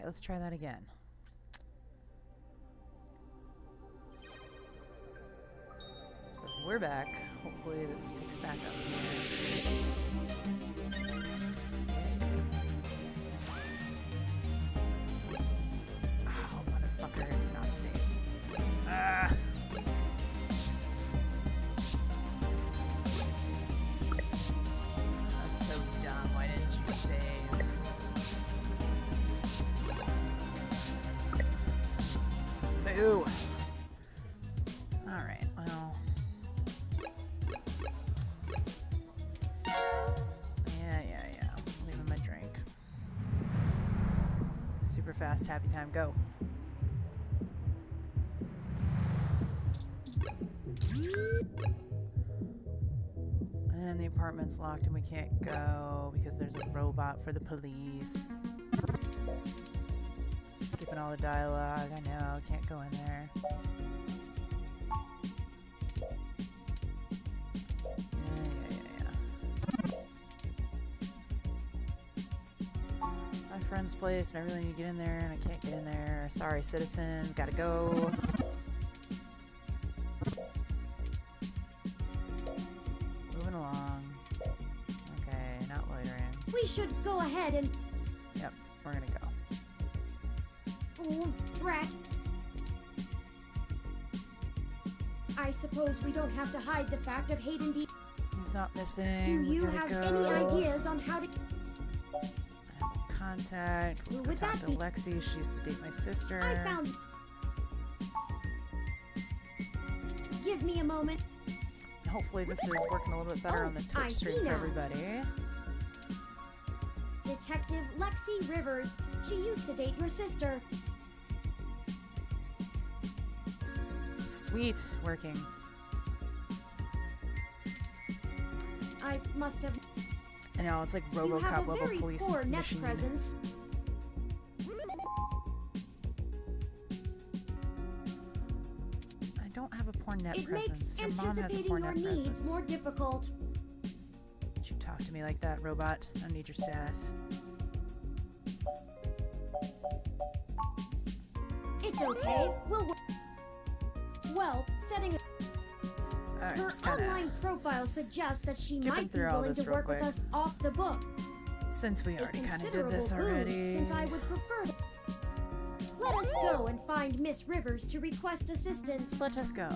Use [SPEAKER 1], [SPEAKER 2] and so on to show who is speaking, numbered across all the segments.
[SPEAKER 1] let's try that again. So we're back. Hopefully this picks back up here. Oh, motherfucker, I did not save. Ah! That's so dumb. Why didn't you save? Boo! Alright, well. Yeah. Leaving my drink. Super fast, happy time, go. And the apartment's locked and we can't go because there's a robot for the police. Skipping all the dialogue, I know, can't go in there. Yeah. My friend's place and I really need to get in there and I can't get in there. Sorry, citizen, gotta go. Moving along. Okay, not loitering.
[SPEAKER 2] We should go ahead and...
[SPEAKER 1] Yep, we're gonna go.
[SPEAKER 2] Oh, brat. I suppose we don't have to hide the fact of Hayden D.
[SPEAKER 1] He's not missing.
[SPEAKER 2] Do you have any ideas on how to...
[SPEAKER 1] Contact. Let's go talk to Lexi. She used to date my sister.
[SPEAKER 2] I found... Give me a moment.
[SPEAKER 1] Hopefully this is working a little bit better on the Twitch stream for everybody.
[SPEAKER 2] Detective Lexi Rivers. She used to date your sister.
[SPEAKER 1] Sweet. Working.
[SPEAKER 2] I must have...
[SPEAKER 1] I know, it's like RoboCop level police
[SPEAKER 2] poor net
[SPEAKER 1] mission.
[SPEAKER 2] presence.
[SPEAKER 1] I don't have a poor net
[SPEAKER 2] It
[SPEAKER 1] presence.
[SPEAKER 2] makes
[SPEAKER 1] Your mom has a poor net
[SPEAKER 2] anticipating your needs
[SPEAKER 1] presence.
[SPEAKER 2] more difficult.
[SPEAKER 1] Don't you talk to me like that, robot. I don't need your sass.
[SPEAKER 2] It's okay. Well, setting
[SPEAKER 1] Alright,
[SPEAKER 2] her
[SPEAKER 1] just kinda
[SPEAKER 2] online profile suggests that she might be
[SPEAKER 1] through all
[SPEAKER 2] willing
[SPEAKER 1] this
[SPEAKER 2] to
[SPEAKER 1] real
[SPEAKER 2] work with
[SPEAKER 1] quick.
[SPEAKER 2] us off the book.
[SPEAKER 1] Since we already kind of did this
[SPEAKER 2] Considerable boost,
[SPEAKER 1] already.
[SPEAKER 2] Since I would prefer to... Let us go and find Miss Rivers to request assistance.
[SPEAKER 1] Let us go.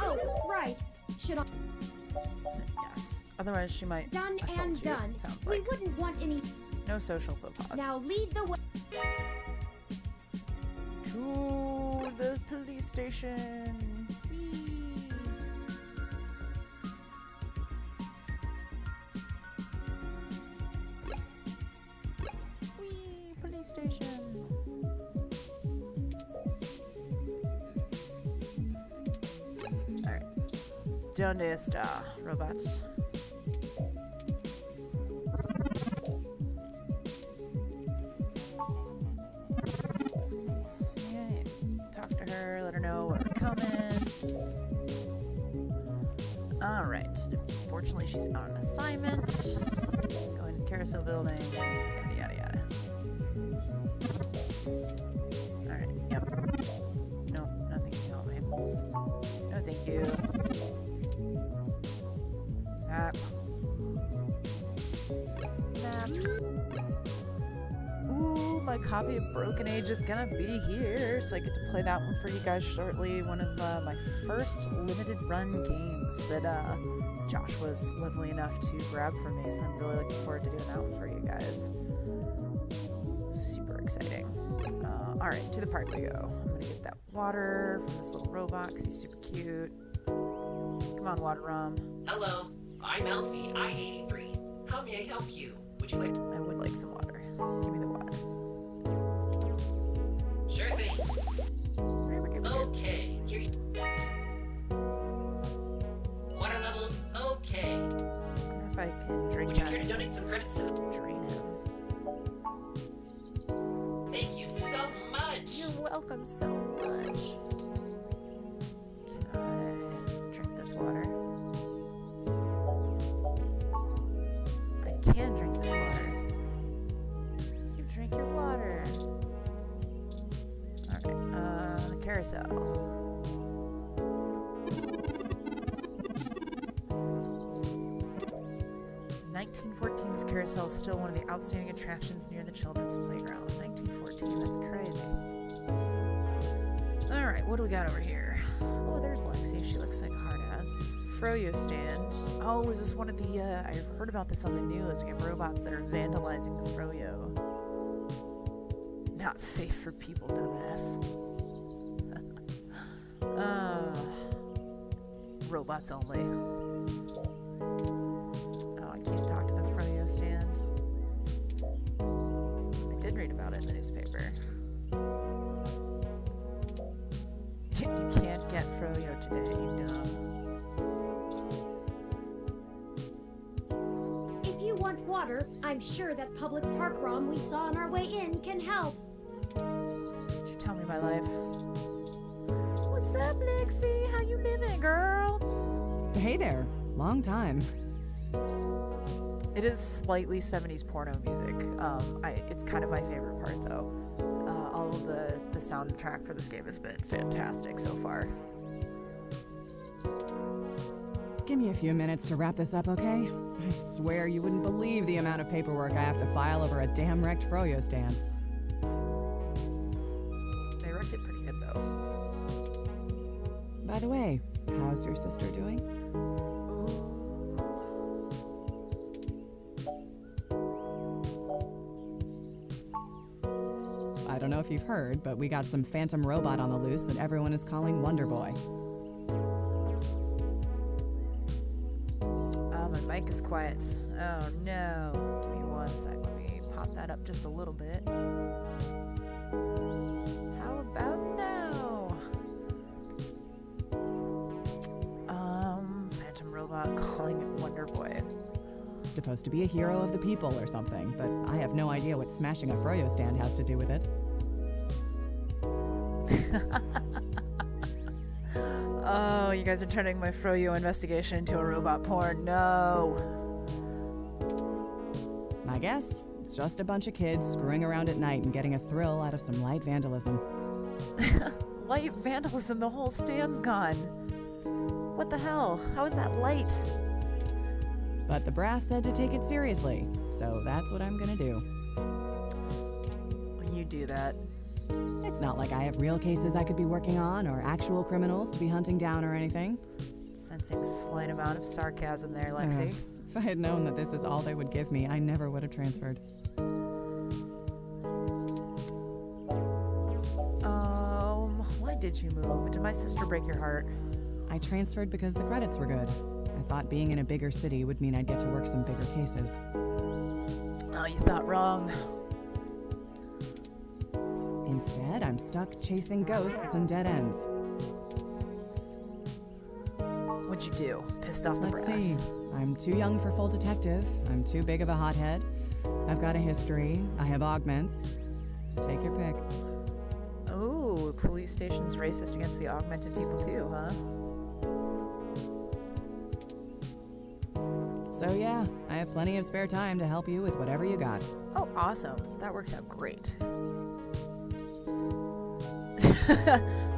[SPEAKER 2] Oh, right. Should I...
[SPEAKER 1] Yes. Otherwise she might
[SPEAKER 2] Done
[SPEAKER 1] assault
[SPEAKER 2] and
[SPEAKER 1] you,
[SPEAKER 2] done.
[SPEAKER 1] it sounds
[SPEAKER 2] We
[SPEAKER 1] like.
[SPEAKER 2] wouldn't want any...
[SPEAKER 1] No social faux pas.
[SPEAKER 2] Now lead the way.
[SPEAKER 1] To the police station. Whee. Whee, police station. Alright. Donde está, robots? Alright. Fortunately, she's on an assignment. Going to the carousel building. Yada, yada, yada. Alright, yep. No, nothing can help me. No, thank you. Map. Ooh, my copy of Broken Age is gonna be here, so I get to play that one for you guys shortly. One of my first limited run games that Josh was lovely enough to grab for me, so I'm really looking forward to doing that one for you guys. Super exciting. Alright, to the park we go. I'm gonna get that water from this little robot because he's super cute. Come on, Water Rum.
[SPEAKER 3] Hello, I'm Alfie, I-83. How may I help you? Would you like...
[SPEAKER 1] I would like some water. Give me the water.
[SPEAKER 3] Sure thing. Okay, here you... Water levels, okay.
[SPEAKER 1] I wonder if I can drink
[SPEAKER 3] Would you
[SPEAKER 1] that
[SPEAKER 3] care to
[SPEAKER 1] and
[SPEAKER 3] donate some credits to...
[SPEAKER 1] drain him.
[SPEAKER 3] Thank you so much!
[SPEAKER 1] You're welcome so much. Can I drink this water? I can drink this water. carousel. 1914, this carousel is still one of the outstanding attractions near the children's playground. 1914, that's crazy. Alright, what do we got over here? Oh, there's Lexi. She looks like hard ass. Froyo stand. Oh, is this one of the, I've heard about this on the news. We have robots that are vandalizing the Froyo. Not safe for people, dumbass. Robots only. Oh, I can't talk to the Froyo stand. I did read about it in the newspaper. You can't get Froyo today, you dumb.
[SPEAKER 2] If you want water, I'm sure that public park ROM we saw on our way in can help.
[SPEAKER 1] Did you tell me my life? What's up, Lexi? How you living, girl?
[SPEAKER 4] Hey there. Long time.
[SPEAKER 1] It is slightly 70s porno music. It's kind of my favorite part, though. All of the soundtrack for this game has been fantastic so far.
[SPEAKER 4] Give me a few minutes to wrap this up, okay? I swear you wouldn't believe the amount of paperwork I have to file over a damn wrecked Froyo stand.
[SPEAKER 1] They wrecked it pretty good, though.
[SPEAKER 4] By the way, how's your sister doing? I don't know if you've heard, but we got some phantom robot on the loose that everyone is calling Wonder Boy.
[SPEAKER 1] My mic is quiet. Oh no. Give me one sec. Let me pop that up just a little bit. How about now? Phantom robot calling it Wonder Boy.
[SPEAKER 4] Supposed to be a hero of the people or something, but I have no idea what smashing a Froyo stand has to do with it.
[SPEAKER 1] Oh, you guys are turning my Froyo investigation into a robot porn. No.
[SPEAKER 4] I guess it's just a bunch of kids screwing around at night and getting a thrill out of some light vandalism.
[SPEAKER 1] Light vandalism, the whole stand's gone. What the hell? How is that light?
[SPEAKER 4] But the brass said to take it seriously, so that's what I'm gonna do.
[SPEAKER 1] You do that.
[SPEAKER 4] It's not like I have real cases I could be working on or actual criminals to be hunting down or anything.
[SPEAKER 1] Sensing slight amount of sarcasm there, Lexi.
[SPEAKER 4] If I had known that this is all they would give me, I never would have transferred.
[SPEAKER 1] Why did you move? Did my sister break your heart?
[SPEAKER 4] I transferred because the credits were good. I thought being in a bigger city would mean I'd get to work some bigger cases.
[SPEAKER 1] Oh, you thought wrong.
[SPEAKER 4] Instead, I'm stuck chasing ghosts and dead ends.
[SPEAKER 1] What'd you do? Pissed off the
[SPEAKER 4] Let's
[SPEAKER 1] brass?
[SPEAKER 4] see. I'm too young for full detective. I'm too big of a hothead. I've got a history. I have augments. Take your pick.
[SPEAKER 1] Oh, police station's racist against the augmented people too, huh?
[SPEAKER 4] So yeah, I have plenty of spare time to help you with whatever you got.
[SPEAKER 1] Oh, awesome. That works out great.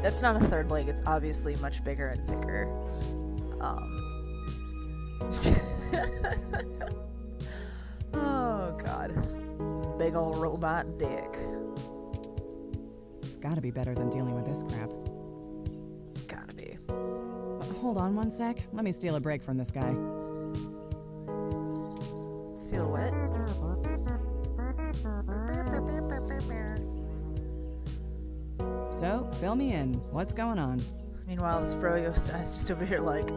[SPEAKER 1] That's not a third leg. It's obviously much bigger and thicker. Oh, God. Big old robot dick.
[SPEAKER 4] It's gotta be better than dealing with this crap.
[SPEAKER 1] Gotta be.
[SPEAKER 4] Hold on one sec. Let me steal a break from this guy.
[SPEAKER 1] Steal what?
[SPEAKER 4] So, fill me in. What's going on?
[SPEAKER 1] Meanwhile, this Froyo stand is just over here like,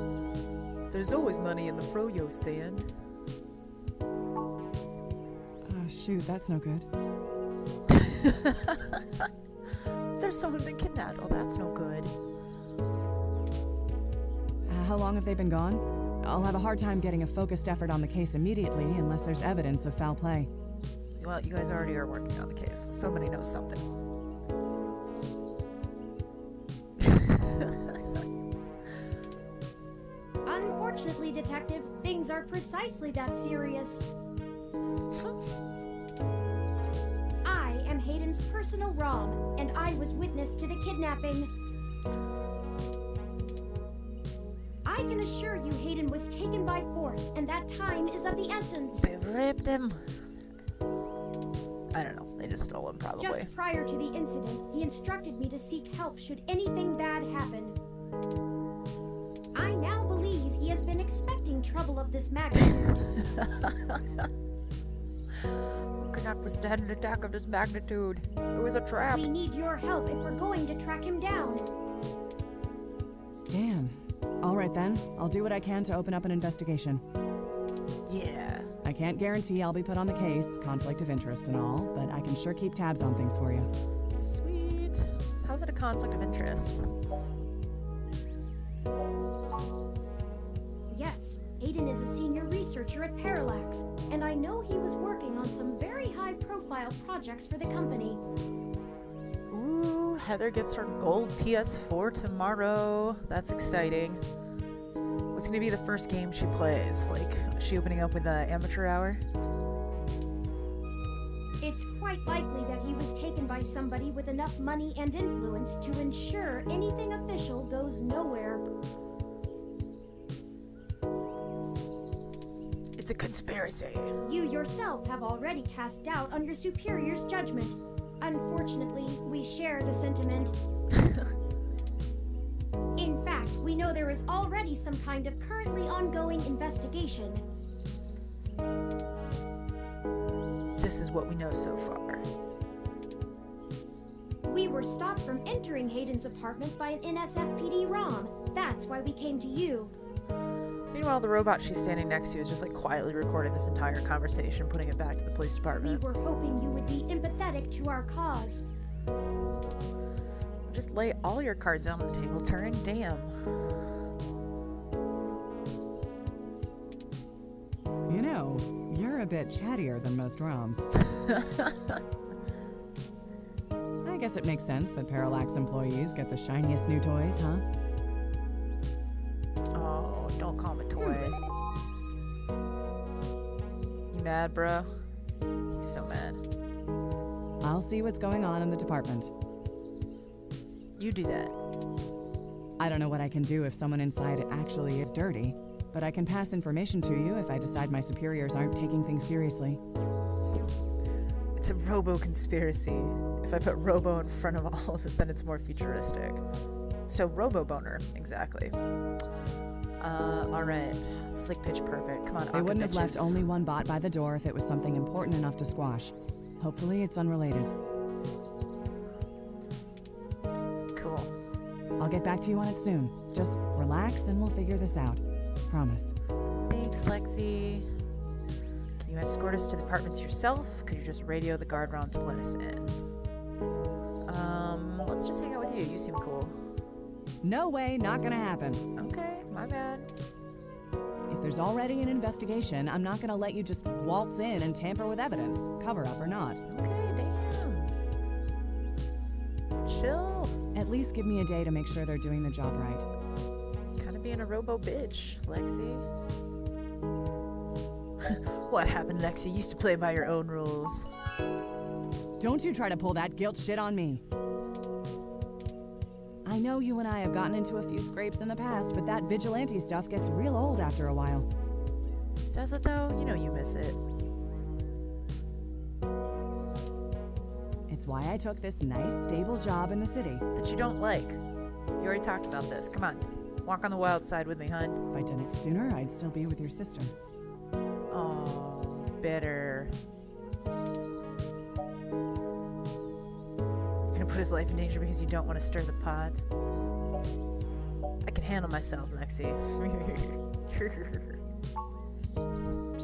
[SPEAKER 1] there's always money in the Froyo stand.
[SPEAKER 4] Oh, shoot, that's no good.
[SPEAKER 1] There's someone been kidnapped. Oh, that's no good.
[SPEAKER 4] How long have they been gone? I'll have a hard time getting a focused effort on the case immediately unless there's evidence of foul play.
[SPEAKER 1] Well, you guys already are working on the case. Somebody knows something.
[SPEAKER 2] Unfortunately, Detective, things are precisely that serious. I am Hayden's personal ROM, and I was witness to the kidnapping. can assure you Hayden was taken by force, and that time is of the essence.
[SPEAKER 1] They ripped him. I don't know. They just stole him, probably.
[SPEAKER 2] Just prior to the incident, he instructed me to seek help should anything bad happen. I now believe he has been expecting trouble of this magnitude.
[SPEAKER 1] We cannot withstand an attack of this magnitude. It was a trap.
[SPEAKER 2] We need your help if we're going to track him down.
[SPEAKER 4] Damn. All right then. I'll do what I can to open up an investigation.
[SPEAKER 1] Yeah.
[SPEAKER 4] I can't guarantee I'll be put on the case, conflict of interest and all, but I can sure keep tabs on things for you.
[SPEAKER 1] Sweet. How's it a conflict of interest?
[SPEAKER 2] Yes, Hayden is a senior researcher at Parallax, and I know he was working on some very high-profile projects for the company.
[SPEAKER 1] Ooh, Heather gets her gold PS4 tomorrow. That's exciting. What's gonna be the first game she plays? Like, is she opening up with an amateur hour?
[SPEAKER 2] It's quite likely that he was taken by somebody with enough money and influence to ensure anything official goes nowhere.
[SPEAKER 1] It's a conspiracy.
[SPEAKER 2] You yourself have already cast doubt on your superior's judgment. Unfortunately, we share the sentiment. In fact, we know there is already some kind of currently ongoing investigation.
[SPEAKER 1] This is what we know so far.
[SPEAKER 2] We were stopped from entering Hayden's apartment by an NSFPD ROM. That's why we came to you.
[SPEAKER 1] Meanwhile, the robot she's standing next to is just like quietly recording this entire conversation, putting it back to the police
[SPEAKER 2] We
[SPEAKER 1] department.
[SPEAKER 2] were hoping you would be empathetic to our cause.
[SPEAKER 1] Just lay all your cards on the table, Turing. Damn.
[SPEAKER 4] You know, you're a bit chattier than most ROMs. I guess it makes sense that Parallax employees get the shiniest new toys, huh?
[SPEAKER 1] Oh, don't call him a toy. You mad, bro? He's so mad.
[SPEAKER 4] I'll see what's going on in the department.
[SPEAKER 1] You do that.
[SPEAKER 4] I don't know what I can do if someone inside actually is dirty, but I can pass information to you if I decide my superiors aren't taking things seriously.
[SPEAKER 1] It's a robo-conspiracy. If I put robo in front of all of it, then it's more futuristic. So, robo-boner, exactly. Alright. This is like pitch perfect. Come on,
[SPEAKER 4] They wouldn't have left
[SPEAKER 1] bitches.
[SPEAKER 4] only one bot by the door if it was something important enough to squash. Hopefully it's unrelated.
[SPEAKER 1] Cool.
[SPEAKER 4] I'll get back to you on it soon. Just relax and we'll figure this out. Promise.
[SPEAKER 1] Thanks, Lexi. Can you escort us to the apartments yourself? Could you just radio the guard round to let us in? Let's just hang out with you. You seem cool.
[SPEAKER 4] No way, not gonna happen.
[SPEAKER 1] Okay, my bad.
[SPEAKER 4] If there's already an investigation, I'm not gonna let you just waltz in and tamper with evidence, cover up or not.
[SPEAKER 1] Okay, damn. Chill.
[SPEAKER 4] At least give me a day to make sure they're doing the job right.
[SPEAKER 1] Kinda being a robo bitch, Lexi. What happened, Lexi? You used to play by your own rules.
[SPEAKER 4] Don't you try to pull that guilt shit on me. I know you and I have gotten into a few scrapes in the past, but that vigilante stuff gets real old after a while.
[SPEAKER 1] Does it though? You know you miss it.
[SPEAKER 4] It's why I took this nice, stable job in the city.
[SPEAKER 1] That you don't like. You already talked about this. Come on. Walk on the wild side with me, hun.
[SPEAKER 4] If I'd done it sooner, I'd still be with your sister.
[SPEAKER 1] Oh, bitter. You're gonna put his life in danger because you don't want to stir the pot. I can handle myself, Lexi.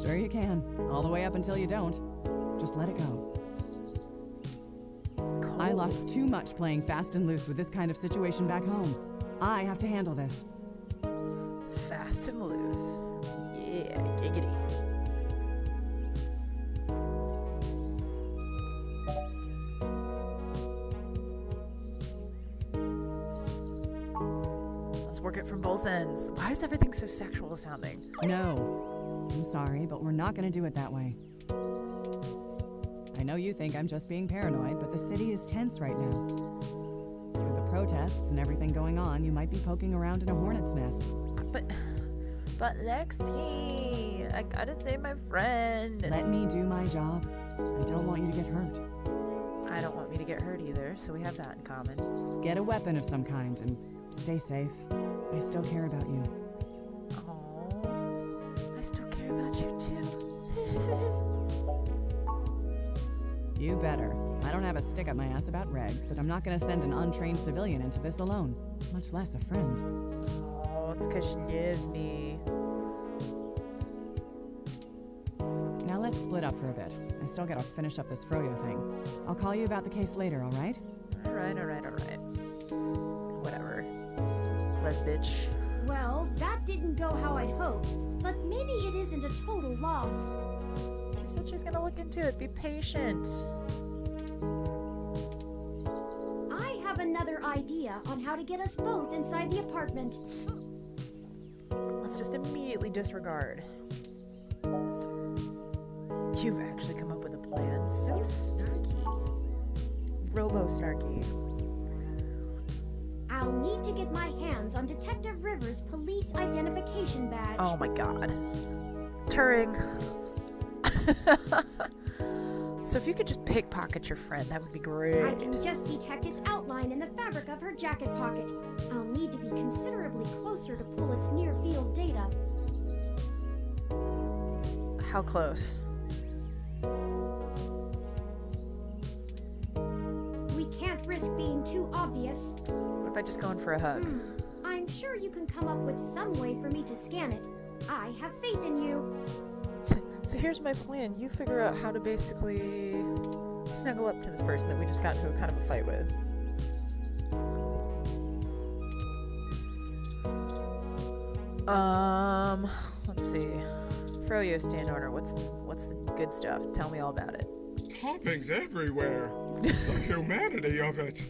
[SPEAKER 4] Sure you can. All the way up until you don't. Just let it go.
[SPEAKER 1] Cool.
[SPEAKER 4] I lost too much playing fast and loose with this kind of situation back home. I have to handle this.
[SPEAKER 1] Fast and loose. Yeah, giggity. Let's work it from both ends. Why is everything so sexual sounding?
[SPEAKER 4] No. I'm sorry, but we're not gonna do it that way. I know you think I'm just being paranoid, but the city is tense right now. With the protests and everything going on, you might be poking around in a hornet's nest.
[SPEAKER 1] But Lexi, I gotta save my friend.
[SPEAKER 4] Let me do my job. I don't want you to get hurt.
[SPEAKER 1] I don't want me to get hurt either, so we have that in common.
[SPEAKER 4] Get a weapon of some kind and stay safe. I still care about you.
[SPEAKER 1] Oh, I still care about you too.
[SPEAKER 4] You better. I don't have a stick up my ass about regs, but I'm not gonna send an untrained civilian into this alone, much less a friend.
[SPEAKER 1] Oh, it's 'cause she loves me.
[SPEAKER 4] Now let's split up for a bit. I still gotta finish up this Froyo thing. I'll call you about the case later, alright?
[SPEAKER 1] Alright. Whatever. Les bitch.
[SPEAKER 2] Well, that didn't go how I'd hoped, but maybe it isn't a total loss.
[SPEAKER 1] She said she's gonna look into it. Be patient.
[SPEAKER 2] I have another idea on how to get us both inside the apartment.
[SPEAKER 1] Let's just immediately disregard. You've actually come up with a plan. So snarky. Robo-snarky.
[SPEAKER 2] I'll need to get my hands on Detective Rivers' police identification badge.
[SPEAKER 1] Oh my god. Turing. So if you could just pickpocket your friend, that would be great.
[SPEAKER 2] I can just detect its outline in the fabric of her jacket pocket. I'll need to be considerably closer to pull its near-field data.
[SPEAKER 1] How close?
[SPEAKER 2] We can't risk being too obvious.
[SPEAKER 1] What if I just go in for a hug?
[SPEAKER 2] I'm sure you can come up with some way for me to scan it. I have faith in you.
[SPEAKER 1] So here's my plan. You figure out how to basically snuggle up to this person that we just got into a kind of a fight with. Let's see. Froyo stand order. What's the good stuff? Tell me all about it.
[SPEAKER 5] Toppings everywhere. The humanity of it.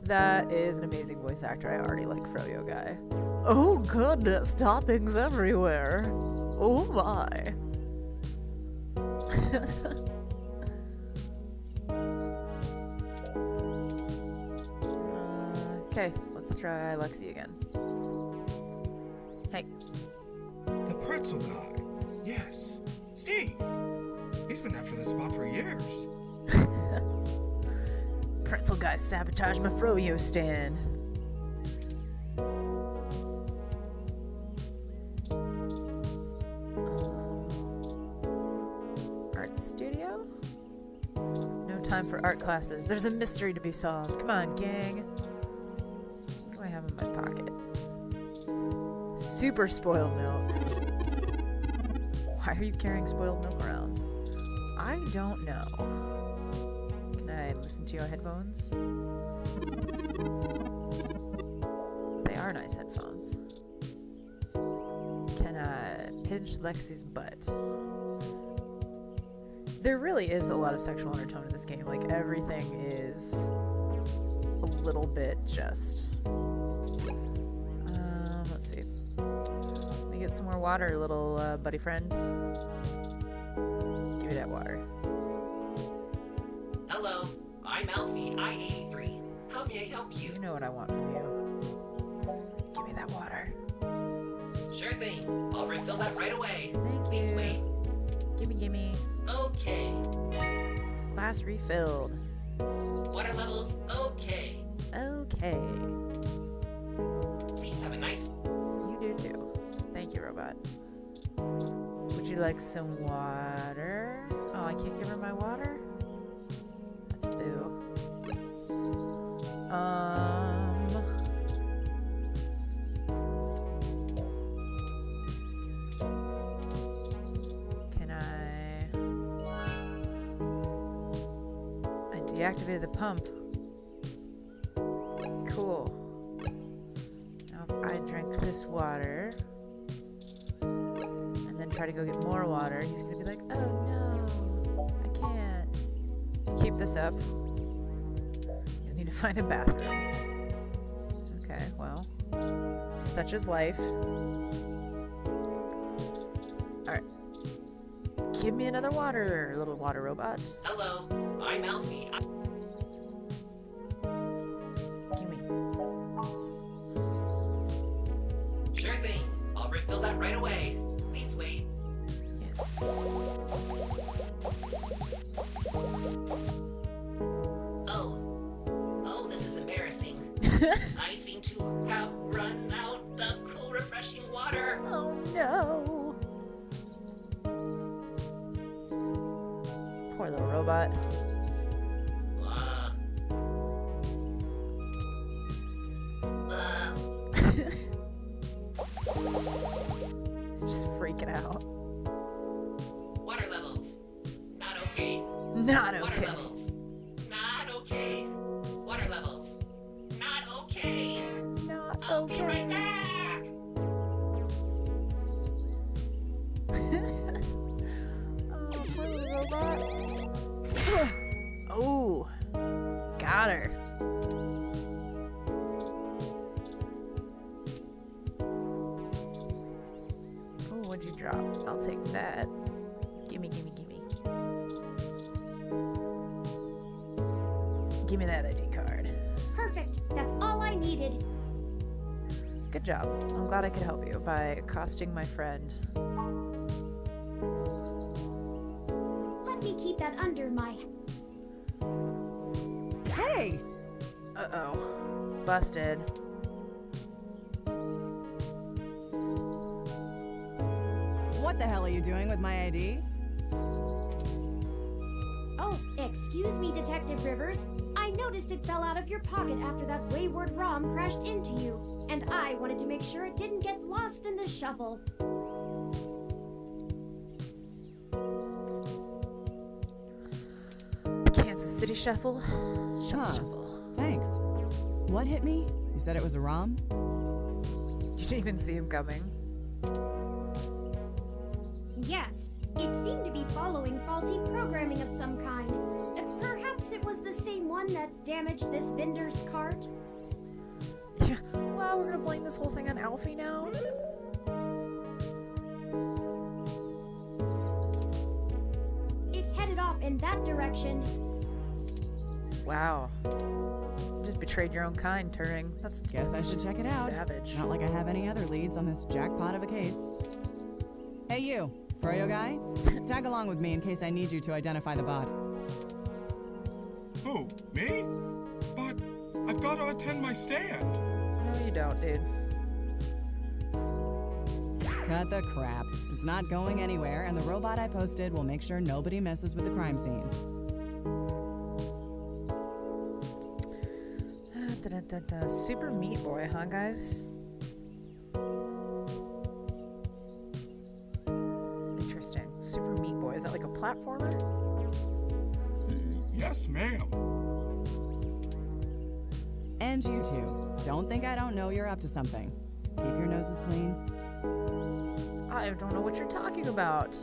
[SPEAKER 1] That is an amazing voice actor. I already like Froyo guy. Oh goodness, toppings everywhere. Oh my. Okay, let's try Lexi again. Hey.
[SPEAKER 5] The pretzel guy. Yes. Steve. He's been after this spot for years.
[SPEAKER 1] Pretzel guy sabotaged my Froyo stand. Art studio? No time for art classes. There's a mystery to be solved. Come on, gang. What do I have in my pocket? Super spoiled milk. Why are you carrying spoiled milk around? I don't know. Can I listen to your headphones? They are nice headphones. Can I pinch Lexi's butt? There really is a lot of sexual undertone in this game. Like, everything is a little bit just... let's see. Let me get some more water, little buddy friend. Give me that water.
[SPEAKER 3] Hello, I'm Alfie, I-83. How may I help you?
[SPEAKER 1] You know what I want from you. Give me that water.
[SPEAKER 3] Sure thing. I'll refill that right away.
[SPEAKER 1] Thank
[SPEAKER 3] Please
[SPEAKER 1] you.
[SPEAKER 3] wait.
[SPEAKER 1] Gimme.
[SPEAKER 3] Okay.
[SPEAKER 1] Glass refilled.
[SPEAKER 3] Water levels, okay.
[SPEAKER 1] Okay.
[SPEAKER 3] Please have a nice...
[SPEAKER 1] You do too. Thank you, robot. Would you like some water? Oh, I can't give her my water? That's boo. Can I deactivated the pump. Cool. Now if I drink this water and then try to go get more water, he's gonna be like, oh no, I can't. Keep this up. You'll need to find a bathroom. Okay, well, such is life. Alright. Give me another water, little water robot.
[SPEAKER 3] Hello, I'm Alfie.
[SPEAKER 1] Gimme.
[SPEAKER 3] Sure thing. I'll refill that right away. Please wait.
[SPEAKER 1] Yes.
[SPEAKER 3] Oh, this is embarrassing. I seem to have run out of cool, refreshing water.
[SPEAKER 1] Oh no. Poor little robot.
[SPEAKER 3] Uh,
[SPEAKER 1] He's just freaking out.
[SPEAKER 3] water levels. Not okay.
[SPEAKER 1] Not
[SPEAKER 3] Water
[SPEAKER 1] okay.
[SPEAKER 3] levels. Not okay. Water levels. Not okay.
[SPEAKER 1] Not
[SPEAKER 3] I'll be right
[SPEAKER 1] okay.
[SPEAKER 3] back.
[SPEAKER 1] Oh, poor little robot. Oh, got her. Oh, what'd you drop? I'll take that. Gimme, gimme, gimme. Give me that ID card.
[SPEAKER 2] Perfect. That's all I needed.
[SPEAKER 1] Good job. I'm glad I could help you by accosting my friend.
[SPEAKER 2] Let me keep that under my.
[SPEAKER 4] Hey!
[SPEAKER 1] Uh-oh. Busted.
[SPEAKER 4] What the hell are you doing with my ID?
[SPEAKER 2] Oh, excuse me, Detective Rivers. I noticed it fell out of your pocket after that wayward ROM crashed into you, and I wanted to make sure it didn't get lost in the shuffle.
[SPEAKER 1] The Kansas City Shuffle. Shuffle,
[SPEAKER 4] Huh.
[SPEAKER 1] shuffle.
[SPEAKER 4] Thanks. What hit me? You said it was a ROM?
[SPEAKER 1] You didn't even see him coming.
[SPEAKER 2] Yes, it seemed to be following faulty programming of some kind. Perhaps it was the same one that damaged this vendor's cart?
[SPEAKER 1] Yeah. Well, we're gonna blame this whole thing on Alfie now.
[SPEAKER 2] It headed off in that direction.
[SPEAKER 1] Wow. Just betrayed your own kind, Turing. That's
[SPEAKER 4] Guess I should
[SPEAKER 1] just
[SPEAKER 4] check it out.
[SPEAKER 1] savage.
[SPEAKER 4] Not like I have any other leads on this jackpot of a case. Hey you, Froyo guy? Tag along with me in case I need you to identify the bot.
[SPEAKER 5] Who? Me? But I've got to attend my stand.
[SPEAKER 1] No, you don't, dude.
[SPEAKER 4] Cut the crap. It's not going anywhere, and the robot I posted will make sure nobody messes with the crime scene.
[SPEAKER 1] Super Meat Boy, huh, guys? Interesting. Super Meat Boy. Is that like a platformer?
[SPEAKER 5] Yes, ma'am.
[SPEAKER 4] And you two. Don't think I don't know you're up to something. Keep your noses clean.
[SPEAKER 1] I don't know what you're talking about.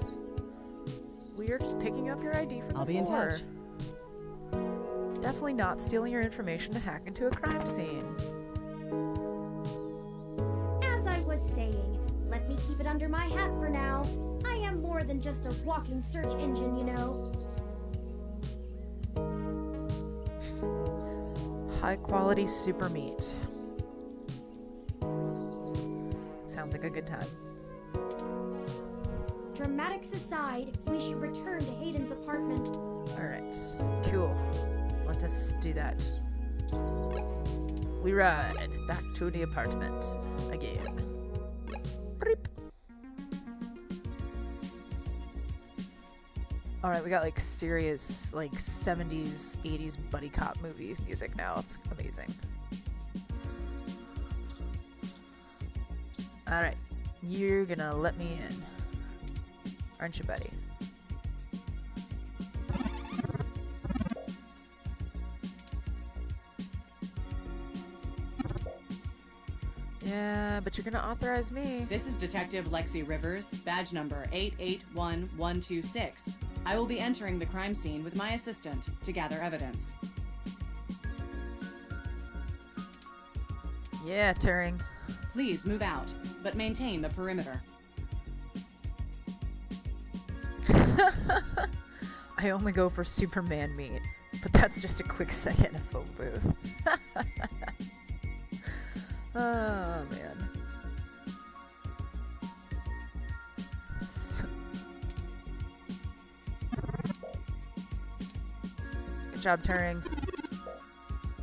[SPEAKER 1] We are just picking up your ID from the
[SPEAKER 4] I'll be in
[SPEAKER 1] floor.
[SPEAKER 4] touch.
[SPEAKER 1] Definitely not stealing your information to hack into a crime scene.
[SPEAKER 2] As I was saying, let me keep it under my hat for now. I am more than just a walking search engine, you know.
[SPEAKER 1] High quality super meat. Sounds like a good time.
[SPEAKER 2] Dramatics aside, we should return to Hayden's apartment.
[SPEAKER 1] Alright, cool. Let us do that. We ride back to the apartment again. Beep. Alright, we got like serious, like 70s, 80s buddy cop movie music now. It's amazing. Alright, you're gonna let me in. Aren't you, buddy? Yeah, but you're gonna authorize me.
[SPEAKER 4] This is Detective Lexi Rivers, badge number 881126. I will be entering the crime scene with my assistant to gather evidence.
[SPEAKER 1] Yeah, Turing.
[SPEAKER 4] Please move out, but maintain the perimeter.
[SPEAKER 1] I only go for Superman meat, but that's just a quick second in a phone booth. Oh, man. job, Turing.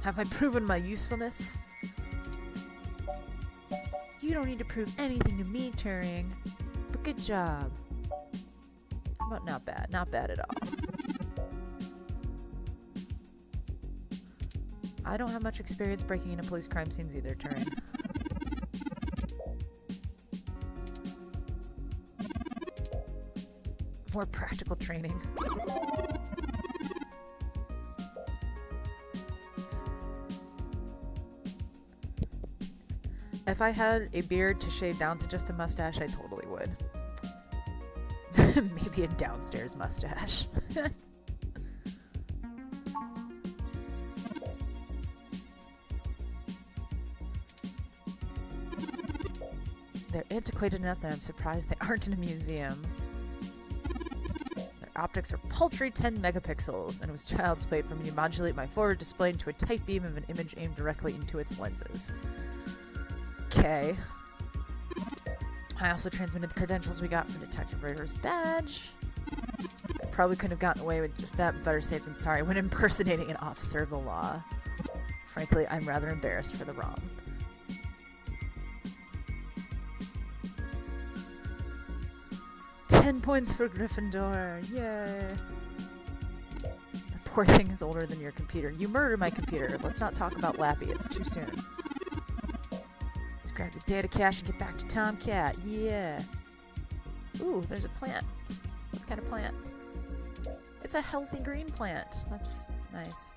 [SPEAKER 1] Have I proven my usefulness? You don't need to prove anything to me, Turing. But good job. How about not bad? Not bad at all. I don't have much experience breaking into police crime scenes either, Turing. More practical training. If I had a beard to shave down to just a mustache, I totally would. Maybe a downstairs mustache. They're antiquated enough that I'm surprised they aren't in a museum. Their optics are paltry 10 megapixels, and it was child's play for me to modulate my forward display into a tight beam of an image aimed directly into its lenses. Okay. I also transmitted the credentials we got from Detective Rivers' badge. Probably couldn't have gotten away with just that, but better safe than sorry when impersonating an officer of the law. Frankly, I'm rather embarrassed for the ROM. Points for Gryffindor. Yay. The poor thing is older than your computer. You murdered my computer. Let's not talk about Lappy. It's too soon. Let's grab the data cache and get back to Tomcat. Yeah. Ooh, there's a plant. What kind of plant? It's a healthy green plant. That's nice.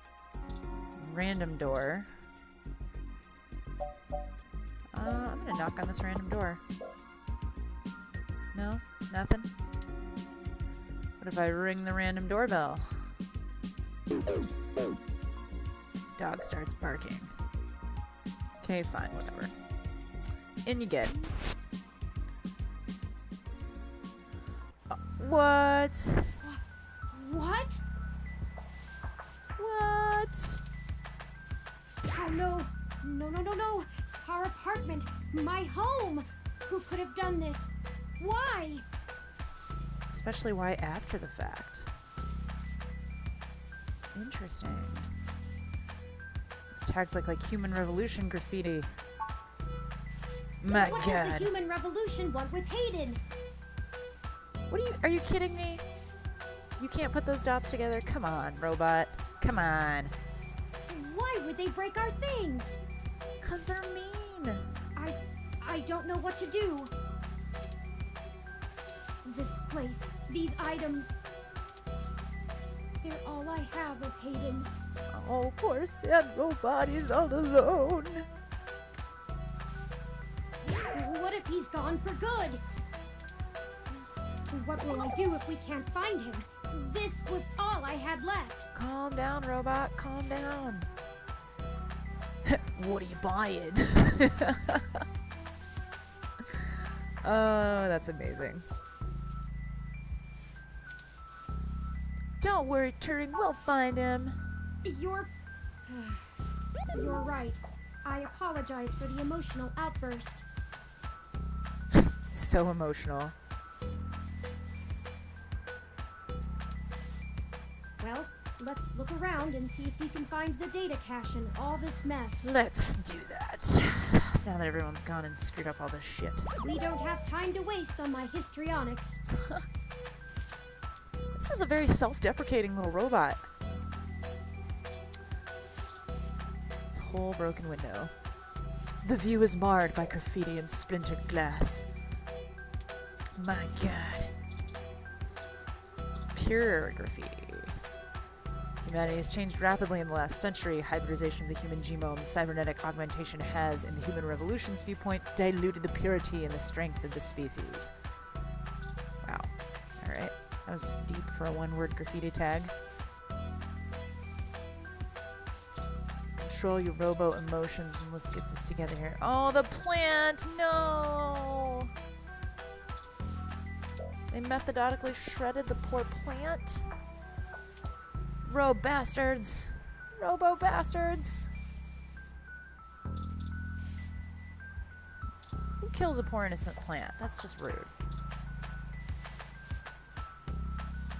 [SPEAKER 1] Random door. I'm gonna knock on this random door. No? Nothing? What if I ring the random doorbell? Dog starts barking. Okay, fine, whatever. In you get. What?
[SPEAKER 2] What?
[SPEAKER 1] What?
[SPEAKER 2] Oh no. No, no, no, no. Our apartment. My home. Who could have done this? Why?
[SPEAKER 1] Especially why after the fact. Interesting. Those tags look like Human Revolution graffiti. My
[SPEAKER 2] What
[SPEAKER 1] God.
[SPEAKER 2] does the Human Revolution want with Hayden?
[SPEAKER 1] What are you kidding me? You can't put those dots together? Come on, robot. Come on.
[SPEAKER 2] Why would they break our things?
[SPEAKER 1] 'Cause they're mean.
[SPEAKER 2] I don't know what to do. This place, these items, they're all I have of Hayden.
[SPEAKER 1] Oh, poor sad robot, he's all alone.
[SPEAKER 2] What if he's gone for good? What will I do if we can't find him? This was all I had left.
[SPEAKER 1] Calm down, robot. Calm down. What are you buying? Oh, that's amazing. Don't worry, Turing. We'll find him.
[SPEAKER 2] You're right. I apologize for the emotional outburst.
[SPEAKER 1] So emotional.
[SPEAKER 2] Well, let's look around and see if we can find the data cache in all this mess.
[SPEAKER 1] Let's do that. So now that everyone's gone and screwed up all this shit.
[SPEAKER 2] We don't have time to waste on my histrionics.
[SPEAKER 1] This is a very self-deprecating little robot. This whole broken window. The view is marred by graffiti and splintered glass. My God. Pure graffiti. Humanity has changed rapidly in the last century. Hybridization of the human genome and cybernetic augmentation has, in the Human Revolution's viewpoint, diluted the purity and the strength of the species. Wow. Alright. That was deep for a one-word graffiti tag. Control your robo emotions and let's get this together here. Oh, the plant! No! They methodically shredded the poor plant? Bastards! Robo bastards! Who kills a poor innocent plant? That's just rude.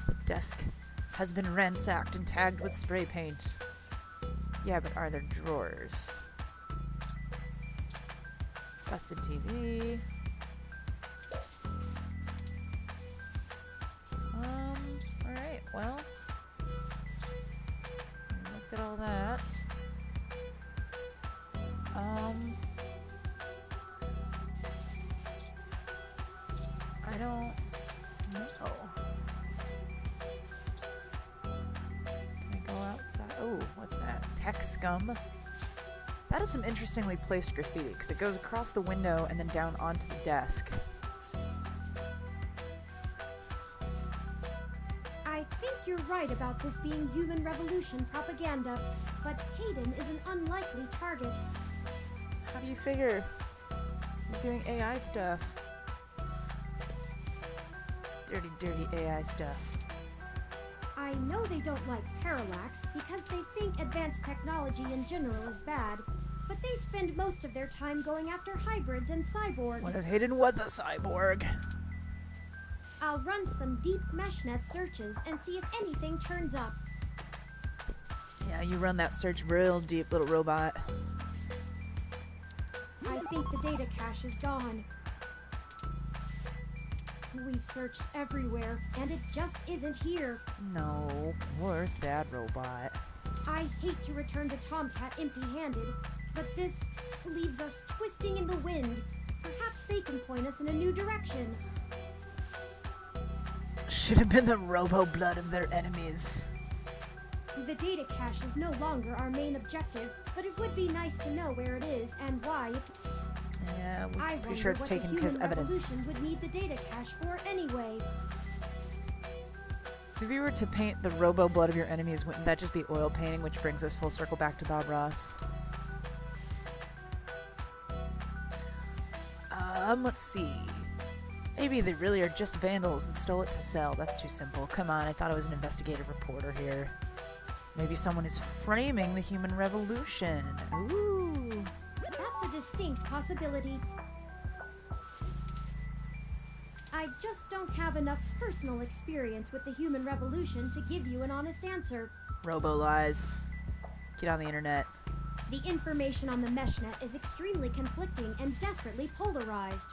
[SPEAKER 1] The desk has been ransacked and tagged with spray paint. Yeah, but are there drawers? Busted TV. Alright, well. We looked at all that. I don't know. Can I go outside? Oh, what's that? Tech scum. That is some interestingly placed graffiti, because it goes across the window and then down onto the desk.
[SPEAKER 2] I think you're right about this being human revolution propaganda, but Hayden is an unlikely target.
[SPEAKER 1] How do you figure? He's doing AI stuff. Dirty, dirty AI stuff.
[SPEAKER 2] I know they don't like Parallax because they think advanced technology in general is bad, but they spend most of their time going after hybrids and cyborgs.
[SPEAKER 1] What if Hayden was a cyborg?
[SPEAKER 2] I'll run some deep meshnet searches and see if anything turns up.
[SPEAKER 1] Yeah, you run that search real deep, little robot.
[SPEAKER 2] I think the data cache is gone. We've searched everywhere, and it just isn't here.
[SPEAKER 1] No, poor sad robot.
[SPEAKER 2] I hate to return to Tomcat empty-handed, but this leaves us twisting in the wind. Perhaps they can point us in a new direction.
[SPEAKER 1] Should have been the robo-blood of their enemies.
[SPEAKER 2] The data cache is no longer our main objective, but it would be nice to know where it is and why it...
[SPEAKER 1] Yeah, we're
[SPEAKER 2] I
[SPEAKER 1] pretty
[SPEAKER 2] wonder
[SPEAKER 1] sure it's
[SPEAKER 2] what the
[SPEAKER 1] taken because
[SPEAKER 2] human
[SPEAKER 1] evidence.
[SPEAKER 2] revolution would need the data cache for anyway.
[SPEAKER 1] So if you were to paint the robo-blood of your enemies, wouldn't that just be oil painting, which brings us full circle back to Bob Ross? Let's see. Maybe they really are just vandals and stole it to sell. That's too simple. Come on, I thought I was an investigative reporter here. Maybe someone is framing the human revolution. Ooh.
[SPEAKER 2] That's a distinct possibility. I just don't have enough personal experience with the human revolution to give you an honest answer.
[SPEAKER 1] Robo-lies. Get on the internet.
[SPEAKER 2] The information on the meshnet is extremely conflicting and desperately polarized.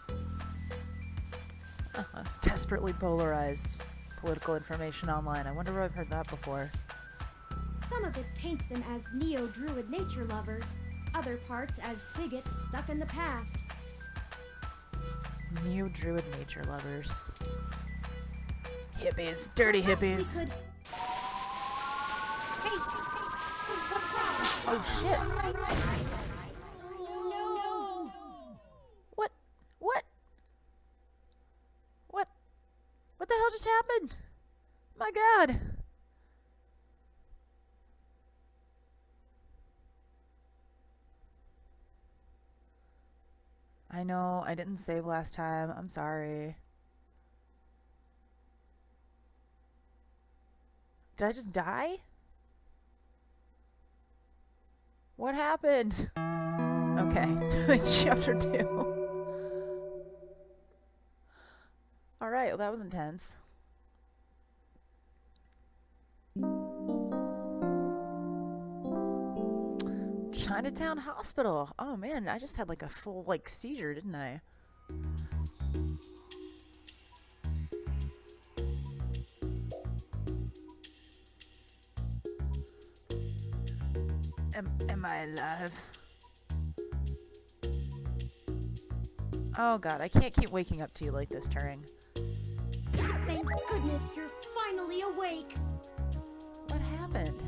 [SPEAKER 1] Desperately polarized political information online. I wonder where I've heard that before.
[SPEAKER 2] Some of it paints them as neo-druid nature lovers, other parts as bigots stuck in the past.
[SPEAKER 1] Neo-druid nature lovers. Hippies. Dirty hippies.
[SPEAKER 2] We could... Hey! What's wrong?
[SPEAKER 1] Oh shit.
[SPEAKER 2] No!
[SPEAKER 1] What? What? What? What the hell just happened? My god. I know, I didn't save last time. I'm sorry. Did I just die? What happened? Okay, chapter 2. Alright, well that was intense. Chinatown Hospital. Oh man, I just had like a full like seizure, didn't I? Am I alive? Oh god, I can't keep waking up to you like this, Turing.
[SPEAKER 2] Thank goodness you're finally awake.
[SPEAKER 1] What happened?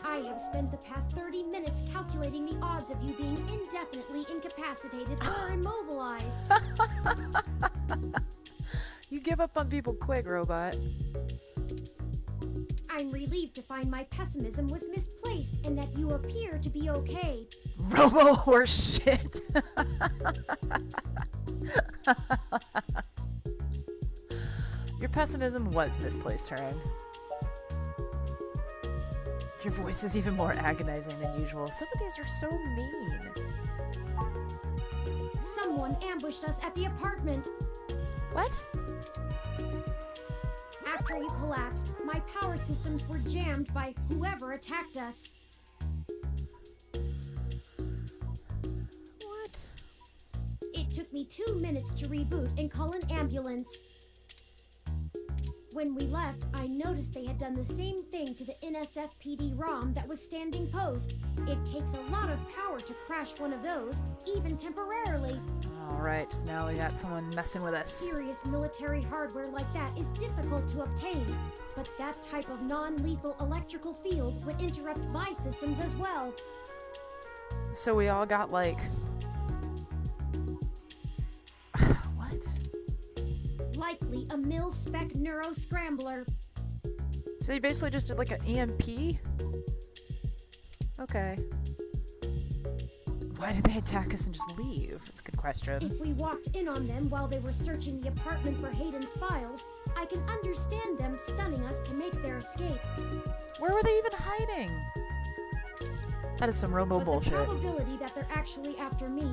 [SPEAKER 2] I have spent the past 30 minutes calculating the odds of you being indefinitely incapacitated or immobilized.
[SPEAKER 1] You give up on people quick, robot.
[SPEAKER 2] I'm relieved to find my pessimism was misplaced and that you appear to be okay.
[SPEAKER 1] Robo horse shit. Your pessimism was misplaced, Turing. Your voice is even more agonizing than usual. Some of these are so mean.
[SPEAKER 2] someone ambushed us at the apartment.
[SPEAKER 1] What?
[SPEAKER 2] After you collapsed, my power systems were jammed by whoever attacked us.
[SPEAKER 1] What?
[SPEAKER 2] It took me 2 minutes to reboot and call an ambulance. When we left, I noticed they had done the same thing to the NSFPD ROM that was standing post. It takes a lot of power to crash one of those, even temporarily.
[SPEAKER 1] Alright, so now we got someone messing with us.
[SPEAKER 2] Serious military hardware like that is difficult to obtain, but that type of non-lethal electrical field would interrupt my systems as well.
[SPEAKER 1] So we all got like... what?
[SPEAKER 2] Likely a mil-spec neuro-scrambler.
[SPEAKER 1] So you basically just did like an EMP? Okay. Why did they attack us and just leave? That's a good question.
[SPEAKER 2] If we walked in on them while they were searching the apartment for Hayden's files, I can understand them stunning us to make their escape.
[SPEAKER 1] Where were they even hiding? That is some robo
[SPEAKER 2] But
[SPEAKER 1] bullshit.
[SPEAKER 2] the probability that they're actually after me,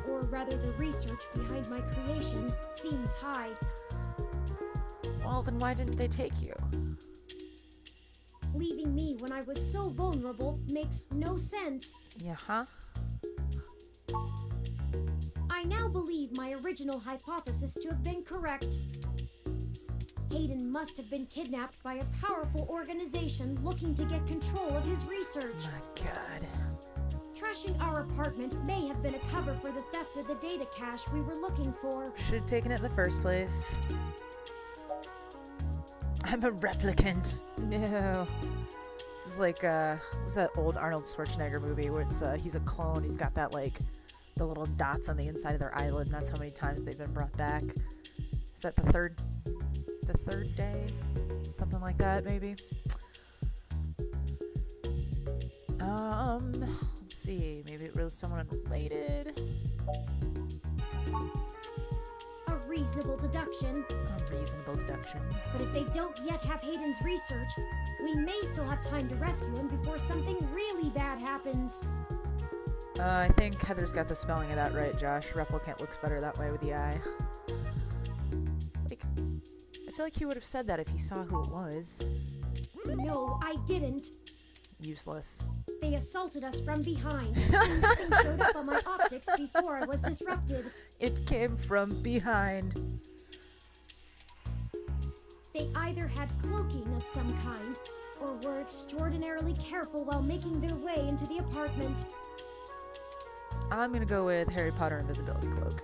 [SPEAKER 2] or rather the research behind my creation, seems high.
[SPEAKER 1] Well, then why didn't they take you?
[SPEAKER 2] Leaving me when I was so vulnerable makes no sense.
[SPEAKER 1] Yeah, huh?
[SPEAKER 2] I now believe my original hypothesis to have been correct. Hayden must have been kidnapped by a powerful organization looking to get control of his research.
[SPEAKER 1] My god.
[SPEAKER 2] Trashing our apartment may have been a cover for the theft of the data cache we were looking for.
[SPEAKER 1] Should have taken it in the first place. I'm a replicant. No. This is like, what was that old Arnold Schwarzenegger movie where it's, he's a clone, he's got that, like, the little dots on the inside of their eyelid, and that's how many times they've been brought back. Is that the third day? Something like that, maybe? Let's see, maybe it was someone related?
[SPEAKER 2] A reasonable deduction.
[SPEAKER 1] A reasonable deduction.
[SPEAKER 2] But if they don't yet have Hayden's research, we may still have time to rescue him before something really bad happens.
[SPEAKER 1] I think Heather's got the spelling of that right, Josh. Replicant looks better that way with the I. Like, I feel like he would have said that if he saw who it was.
[SPEAKER 2] No, I didn't.
[SPEAKER 1] Useless.
[SPEAKER 2] They assaulted us from behind, and nothing showed up on my optics before I was disrupted.
[SPEAKER 1] It came from behind.
[SPEAKER 2] They either had cloaking of some kind, or were extraordinarily careful while making their way into the apartment.
[SPEAKER 1] I'm gonna go with Harry Potter Invisibility Cloak.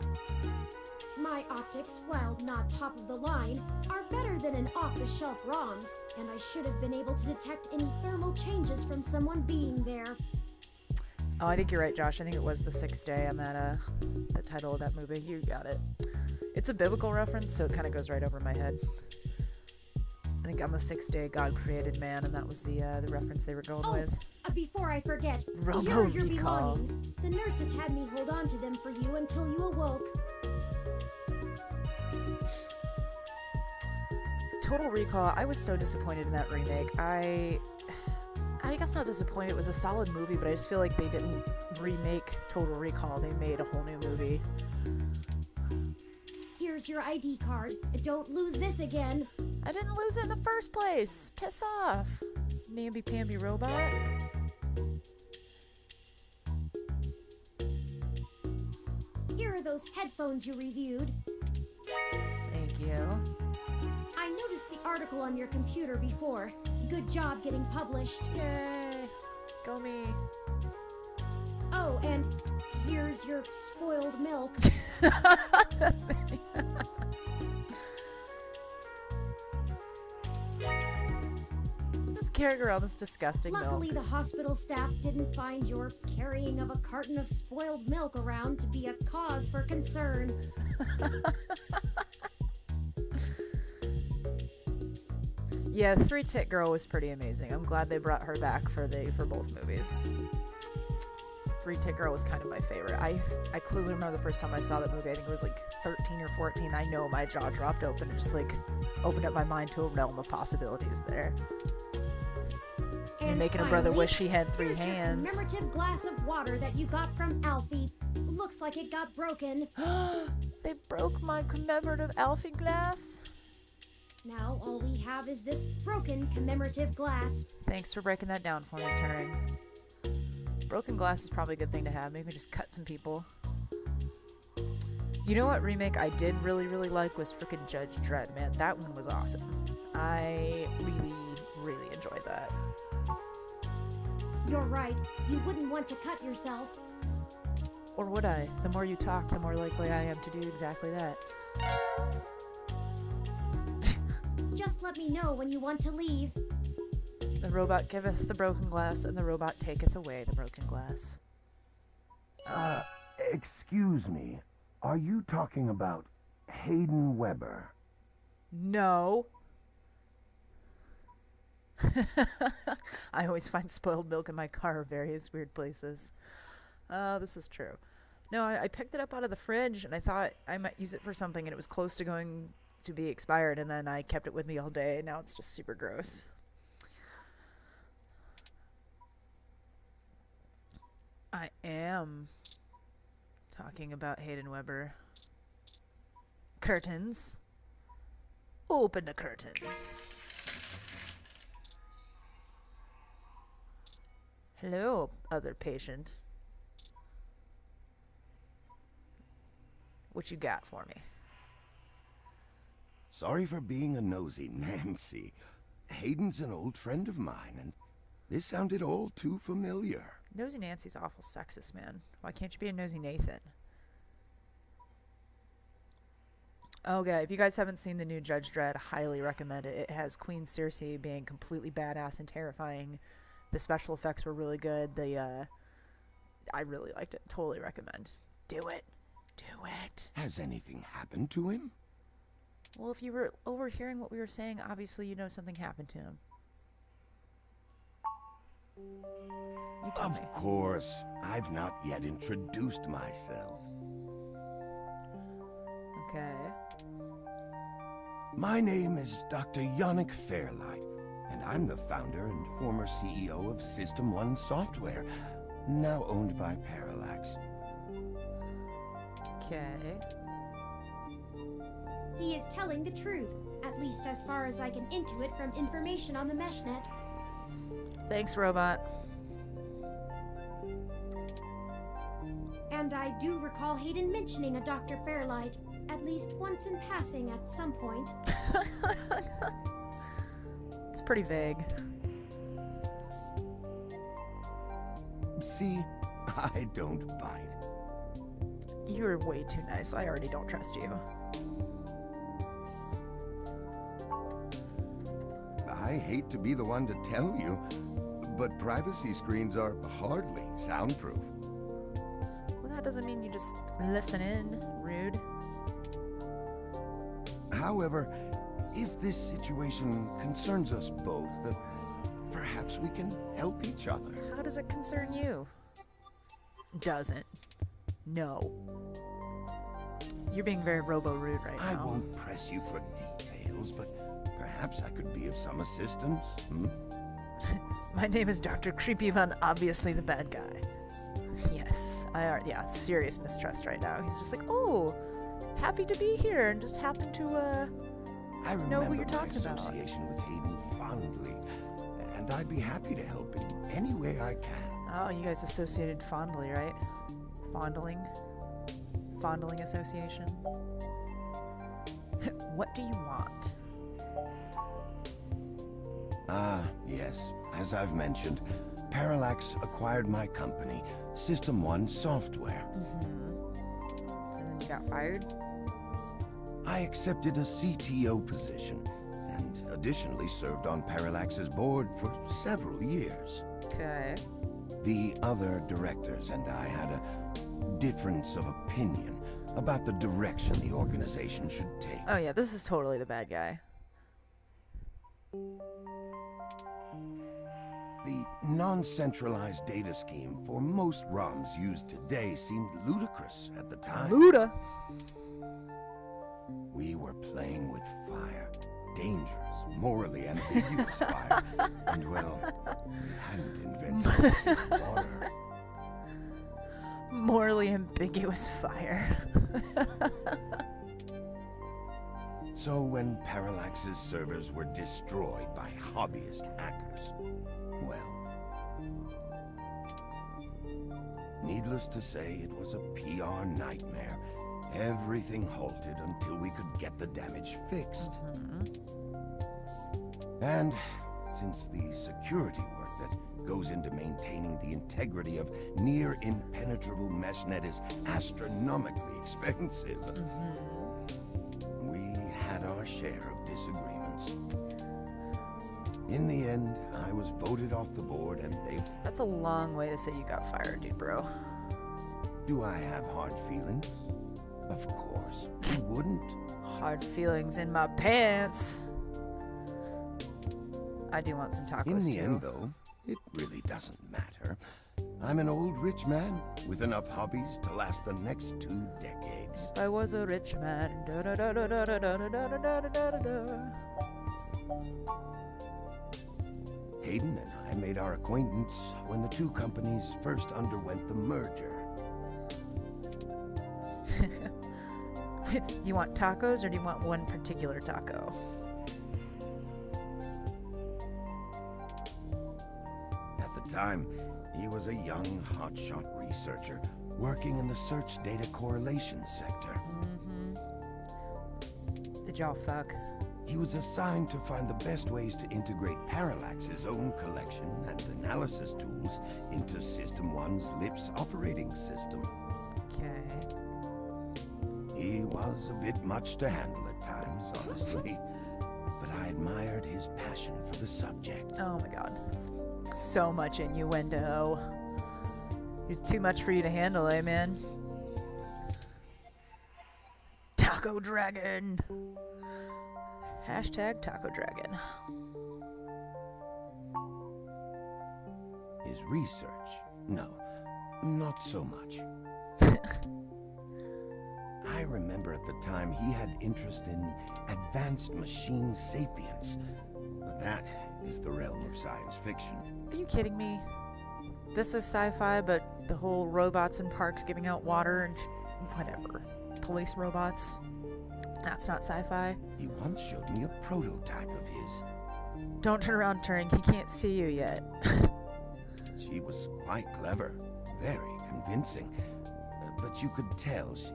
[SPEAKER 2] My optics, while not top of the line, are better than an off-the-shelf ROMs, and I should have been able to detect any thermal changes from someone being there.
[SPEAKER 1] Oh, I think you're right, Josh. I think it was the sixth day on that, the title of that movie. You got it. It's a biblical reference, so it kind of goes right over my head. I think on the sixth day, God created man, and that was the reference they were going with.
[SPEAKER 2] Before I forget,
[SPEAKER 1] Robo
[SPEAKER 2] here are your
[SPEAKER 1] recall.
[SPEAKER 2] belongings. The nurses had me hold on to them for you until you awoke.
[SPEAKER 1] Total Recall, I was so disappointed in that remake. I guess not disappointed, it was a solid movie, but I just feel like they didn't remake Total Recall. They made a whole new movie.
[SPEAKER 2] Here's your ID card. Don't lose this again.
[SPEAKER 1] I didn't lose it in the first place. Piss off. Namby-pamby robot.
[SPEAKER 2] Here are those headphones you reviewed.
[SPEAKER 1] Thank you.
[SPEAKER 2] I noticed the article on your computer before. Good job getting published.
[SPEAKER 1] Yay. Go me.
[SPEAKER 2] Oh, and here's your spoiled milk.
[SPEAKER 1] Just carrying around this disgusting
[SPEAKER 2] Luckily,
[SPEAKER 1] milk.
[SPEAKER 2] the hospital staff didn't find your carrying of a carton of spoiled milk around to be a cause for concern.
[SPEAKER 1] Yeah, Three Tit Girl was pretty amazing. I'm glad they brought her back for both movies. Three Tit Girl was kind of my favorite. I clearly remember the first time I saw that movie. I think it was like 13 or 14. I know my jaw dropped open and just like opened up my mind to a realm of possibilities there. You're
[SPEAKER 2] And
[SPEAKER 1] making a brother
[SPEAKER 2] finally,
[SPEAKER 1] wish he had 3
[SPEAKER 2] here's your
[SPEAKER 1] hands.
[SPEAKER 2] commemorative glass of water that you got from Alfie. Looks like it got broken.
[SPEAKER 1] They broke my commemorative Alfie glass.
[SPEAKER 2] Now all we have is this broken commemorative glass.
[SPEAKER 1] Thanks for breaking that down for me, Turing. Broken glass is probably a good thing to have. Maybe just cut some people. You know what remake I did really like was frickin' Judge Dredd, man. That one was awesome. I really enjoyed that.
[SPEAKER 2] You're right. You wouldn't want to cut yourself.
[SPEAKER 1] Or would I? The more you talk, the more likely I am to do exactly that.
[SPEAKER 2] Just let me know when you want to leave.
[SPEAKER 1] The robot giveth the broken glass, and the robot taketh away the broken glass.
[SPEAKER 6] Excuse me. Are you talking about Hayden Weber?
[SPEAKER 1] No. I always find spoiled milk in my car various weird places. This is true. No, I picked it up out of the fridge, and I thought I might use it for something, and it was close to going to be expired, and then I kept it with me all day, and now it's just super gross. I am talking about Hayden Weber. Curtains. Open the curtains. Hello, other patient. What you got for me?
[SPEAKER 6] Sorry for being a nosy Nancy. Hayden's an old friend of mine, and this sounded all too familiar.
[SPEAKER 1] Nosy Nancy's awful sexist, man. Why can't you be a nosy Nathan? Okay, if you guys haven't seen the new Judge Dredd, highly recommend it. It has Queen Cersei being completely badass and terrifying. The special effects were really good. I really liked it. Totally recommend. Do it. Do it.
[SPEAKER 6] Has anything happened to him?
[SPEAKER 1] Well, if you were overhearing what we were saying, obviously you know something happened to him. You tell me.
[SPEAKER 6] Of course. I've not yet introduced myself.
[SPEAKER 1] Okay.
[SPEAKER 6] My name is Dr. Yannick Fairlight, and I'm the founder and former CEO of System 1 Software, now owned by Parallax.
[SPEAKER 1] Okay.
[SPEAKER 2] He is telling the truth, at least as far as I can intuit from information on the meshnet.
[SPEAKER 1] Thanks, robot.
[SPEAKER 2] And I do recall Hayden mentioning a Dr. Fairlight, at least once in passing at some point.
[SPEAKER 1] It's pretty vague.
[SPEAKER 6] See, I don't bite.
[SPEAKER 1] You're way too nice. I already don't trust you.
[SPEAKER 6] I hate to be the one to tell you, but privacy screens are hardly soundproof.
[SPEAKER 1] Well, that doesn't mean you just listen in. Rude.
[SPEAKER 6] However, if this situation concerns us both, perhaps we can help each other.
[SPEAKER 1] How does it concern you? Doesn't. No. You're being very robo-rude right
[SPEAKER 6] I
[SPEAKER 1] now.
[SPEAKER 6] won't press you for details, but perhaps I could be of some assistance.
[SPEAKER 1] My name is Dr. Creepy Von, obviously the bad guy. Yes. Yeah, serious mistrust right now. He's just like, oh, happy to be here, and just happen to,
[SPEAKER 6] I remember
[SPEAKER 1] know who you're
[SPEAKER 6] my
[SPEAKER 1] talking about.
[SPEAKER 6] association with Hayden fondly, and I'd be happy to help in any way I can.
[SPEAKER 1] Oh, you guys associated fondly, right? Fondling? Fondling association? What do you want?
[SPEAKER 6] Yes. As I've mentioned, Parallax acquired my company, System 1 Software.
[SPEAKER 1] So then you got fired?
[SPEAKER 6] I accepted a CTO position, and additionally served on Parallax's board for several years.
[SPEAKER 1] Okay.
[SPEAKER 6] The other directors and I had a difference of opinion about the direction the organization should take.
[SPEAKER 1] Oh yeah, this is totally the bad guy.
[SPEAKER 6] The non-centralized data scheme for most ROMs used today seemed ludicrous at the time.
[SPEAKER 1] Luda!
[SPEAKER 6] We were playing with fire, dangerous, morally ambiguous fire. And well, we hadn't invented water.
[SPEAKER 1] Morally ambiguous fire.
[SPEAKER 6] So when Parallax's servers were destroyed by hobbyist hackers, well, needless to say, it was a PR nightmare. Everything halted until we could get the damage fixed. And since the security work that goes into maintaining the integrity of near impenetrable meshnet is astronomically expensive, we had our share of disagreements. In the end, I was voted off the board and they...
[SPEAKER 1] That's a long way to say you got fired, dude, bro.
[SPEAKER 6] Do I have hard feelings? Of course. Who wouldn't?
[SPEAKER 1] Hard feelings in my pants. I do want some tacos,
[SPEAKER 6] In the
[SPEAKER 1] too.
[SPEAKER 6] end, though, it really doesn't matter. I'm an old rich man with enough hobbies to last the next 2 decades.
[SPEAKER 1] If I was a rich man. Da, da, da, da, da, da, da, da, da, da, da, da.
[SPEAKER 6] Hayden and I made our acquaintance when the 2 companies first underwent the merger.
[SPEAKER 1] You want tacos, or do you want one particular taco?
[SPEAKER 6] At the time, he was a young, hotshot researcher working in the search data correlation sector.
[SPEAKER 1] Did y'all fuck?
[SPEAKER 6] He was assigned to find the best ways to integrate Parallax's own collection and analysis tools into System 1's LIPS operating system.
[SPEAKER 1] Okay.
[SPEAKER 6] He was a bit much to handle at times, honestly, but I admired his passion for the subject.
[SPEAKER 1] Oh my god. So much innuendo. It's too much for you to handle, eh, man? Taco Dragon! Hashtag Taco Dragon.
[SPEAKER 6] His research? No, not so much. I remember at the time he had interest in advanced machine sapience, but that is the realm of science fiction.
[SPEAKER 1] Are you kidding me? This is sci-fi, but the whole robots in parks giving out water and whatever. Police robots. That's not sci-fi.
[SPEAKER 6] He once showed me a prototype of his.
[SPEAKER 1] Don't turn around, Turing. He can't see you yet.
[SPEAKER 6] She was quite clever, very convincing, but you could tell she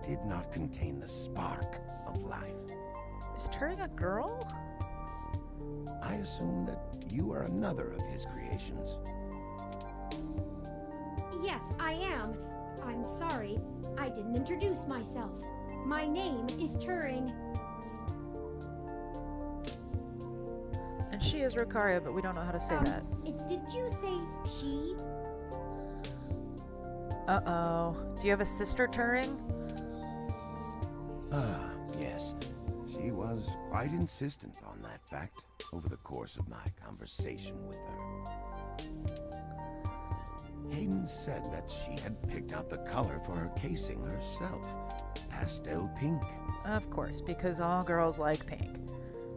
[SPEAKER 6] did not contain the spark of life.
[SPEAKER 1] Is Turing a girl?
[SPEAKER 6] I assume that you are another of his creations.
[SPEAKER 2] Yes, I am. I'm sorry. I didn't introduce myself. My name is Turing.
[SPEAKER 1] And she is Rokaria, but we don't know how to say that.
[SPEAKER 2] Did you say she?
[SPEAKER 1] Uh-oh. Do you have a sister, Turing?
[SPEAKER 6] Ah, yes. She was quite insistent on that fact over the course of my conversation with her. Hayden said that she had picked out the color for her casing herself. Pastel pink.
[SPEAKER 1] Of course, because all girls like pink.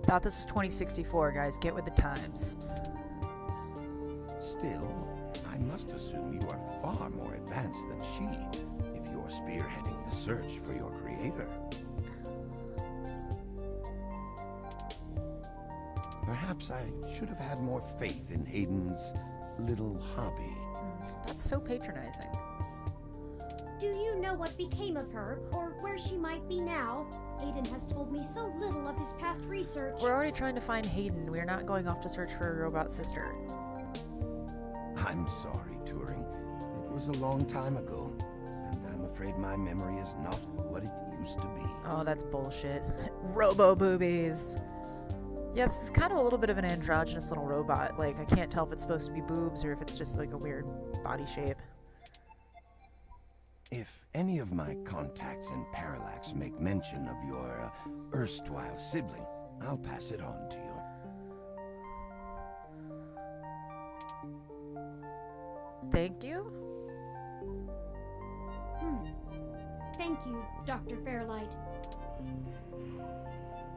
[SPEAKER 1] Thought this was 2064, guys. Get with the times.
[SPEAKER 6] Still, I must assume you are far more advanced than she if you're spearheading the search for your creator. Perhaps I should have had more faith in Hayden's little hobby.
[SPEAKER 1] That's so patronizing.
[SPEAKER 2] Do you know what became of her, or where she might be now? Aiden has told me so little of his past research.
[SPEAKER 1] We're already trying to find Hayden. We're not going off to search for a robot sister.
[SPEAKER 6] I'm sorry, Turing. It was a long time ago, and I'm afraid my memory is not what it used to be.
[SPEAKER 1] Oh, that's bullshit. Robo-boobies. Yeah, this is kind of a little bit of an androgynous little robot. Like, I can't tell if it's supposed to be boobs or if it's just like a weird body shape.
[SPEAKER 6] If any of my contacts in Parallax make mention of your erstwhile sibling, I'll pass it on to you.
[SPEAKER 1] Thank you?
[SPEAKER 2] Thank you, Dr. Fairlight.